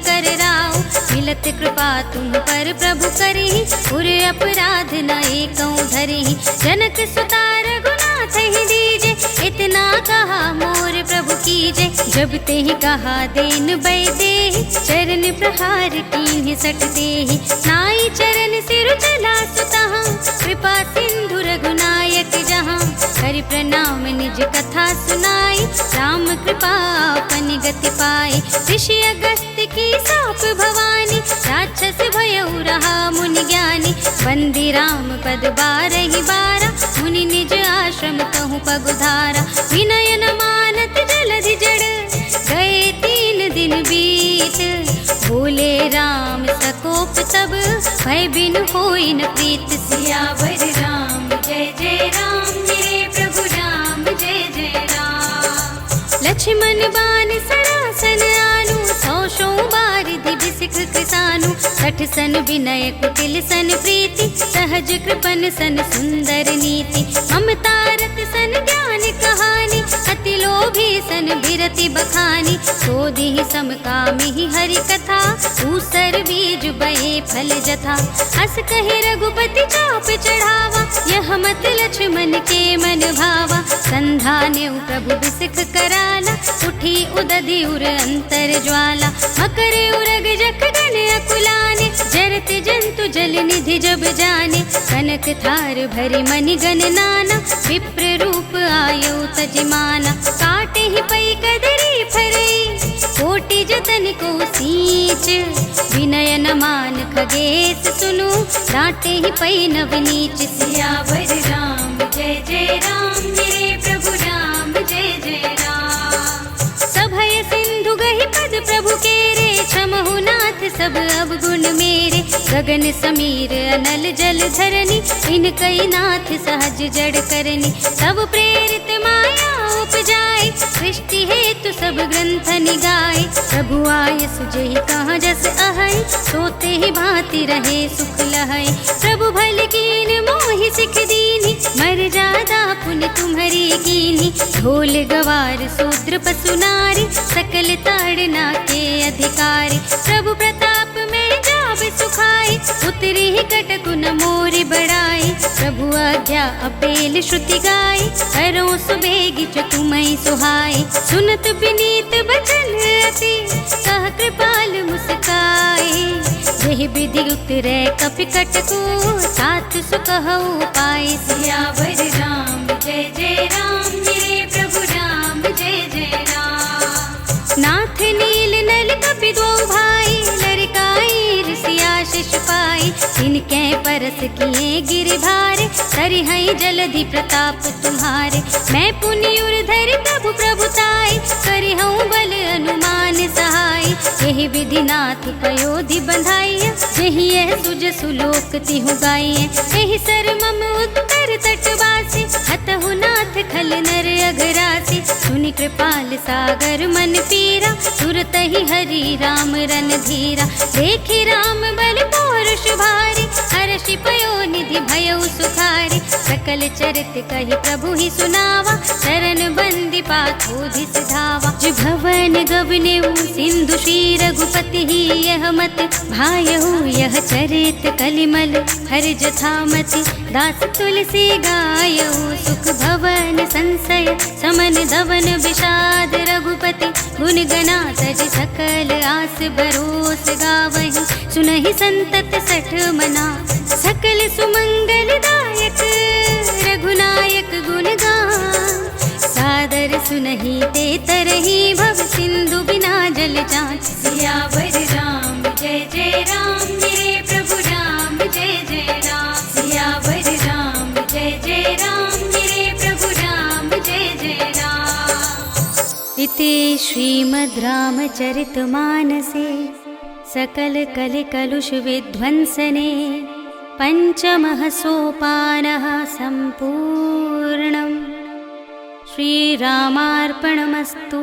कर राव। मिलत कृपा तुम पर प्रभु करहि, उर अपराध न एकौ धरहि। जनक सुता रघुनाथ ही दीजे, इतना कहा मोर प्रभु कीजे। जब ते ही कहा देन बै देहि, चरण प्रहार कीन्हि सठ देहि। नाई चरण सिर चला सुतहाँ, कृपा सिंधु रघुनायक जहाँ। करि प्रणाम निज कथा सुनाई, राम कृपा अपन गति पाई। ऋषि अगस्त्य की साप भवानी, राक्षस भयउ रहा मुनि ज्ञानी। वंदे राम पद बारहि बारा, मुनि निज आश्रम कहूँ पगुधारा। विनय न मानत जलधि जड़, गए 3 दिन बीत। बोले राम सकोप तब, भय बिनु होई न प्रीत। सियावर राम जय जय राम, मेरे प्रभु राम जय जय राम। लक्ष्मण बान सरासन आनु, 100 बारिधि बिसिख कृसानु। 60 सन विनय कुटिल सन प्रीति, सहज कृपन सन सुंदर नीति। ममता रत सन ज्ञान कहानी, अति लोभी सन बिरति बखानी। सोधि समकामि हरि कथा, ऊसर बीज बहे फल जथा। अस कहे रघुपति चाप चढ़ावा, यह मत लक्ष्मण के मन भावा। संधान्यु प्रभु बिसिख कराला, उठी उदधि उर अंतर ज्वाला। मकर उरग जख गण अकुलाने, जरत जंतु जल निधि जब जाने। कनक थार भरि मनि गण नाना, विप्र रूप आयु तजमाना। काटे ही पै कदरी फरई, कोटि जतन को सींच। विनय न मान खगेश सुनु, डांटे ही पै नव नीच। सियावर राम जय जय राम, मेरे प्रभु राम जय जय राम। सभय सिंधु गहि पद प्रभु केरे, क्षमहु नाथ सब अवगुण मेरे। गगन समीर अनल जल धरनी, इनकई नाथ सहज जड़ करनी। तब प्रेरित माया उपजाए, सृष्टि हेतु सब ग्रंथ निगाए। प्रभु आयस जेहि कहाँ जस अहै, सोते ही भांति रहे सुख लहै। प्रभु भल कीन मोहि सिख दीनी, मर जादा पुनि तुम्हरी कीनी। ढोल गवार शूद्र पशु नारी, सकल ताड़ना के अधिकारी। प्रभु प्रताप में जाब सुखाई, उतरी ही कटकु न मोरि बड़ाई। प्रभु आज्ञा अपेल श्रुति गाई, करो सुबेगी जो तुम्हें सुहाई। सुनत विनीत बचन अति, कह कृपाल मुस्काई। यही विधि उतरे कपि कटकु, साथ सुकहु पाई। सियावर राम जय जय राम, मेरे प्रभु राम जय जय राम। नाथ नील नल कपि दो भाई, लरिकाई ऋषि आशीष पाई। इनके परस किए गिरधारे, सरिहै जलधि प्रताप तुम्हारे। मैं पुनि उर्धर प्रभु प्रभुताई, करिहूँ बल अनुमान सहाय। यही विधि नाथ पयोधि बंधाइय, यही यह सुज सुलोक तिहु गाइय। यही सर मम उत्तर तटवासी, हतहु नाथ खल नर अघरासी। सुनि कृपाल सागर मन पीरा, तुरत ही हरि राम रन धीरा। देखि राम बल पौरुष भारी, हर्षि पयो निधि भयउ सुखारी। सकल चरित कहि प्रभु ही सुनावा, शरण बंदी पाथोधि सिधावा। जो भवन गवनेउ सिंधु श्री रघुपति ही, यह मत भायहु यह चरित कलिमल हर जथामति। दास तुलसी गायहु, सुख भवन संशय समन दवन विषाद। रघुपति गुण गना तज सकल आस बरोस गावहि। सुनहि संतत सठ मना, सकल सुमंगल दायक। रघुनायक गुण गान, सादर सुनहि ते तरहि। भव सिंधु बिना जल जाच। सियावर राम जय जय राम, मेरे प्रभु राम जय जय राम। सियावर राम जय जय राम, मेरे प्रभु राम जय जय राम। इति श्रीमद् रामचरितमानसे सकल कलि कलुष विध्वंसने, पंचमः सोपानः सम्पूर्णम्। श्रीरामार्पणमस्तु।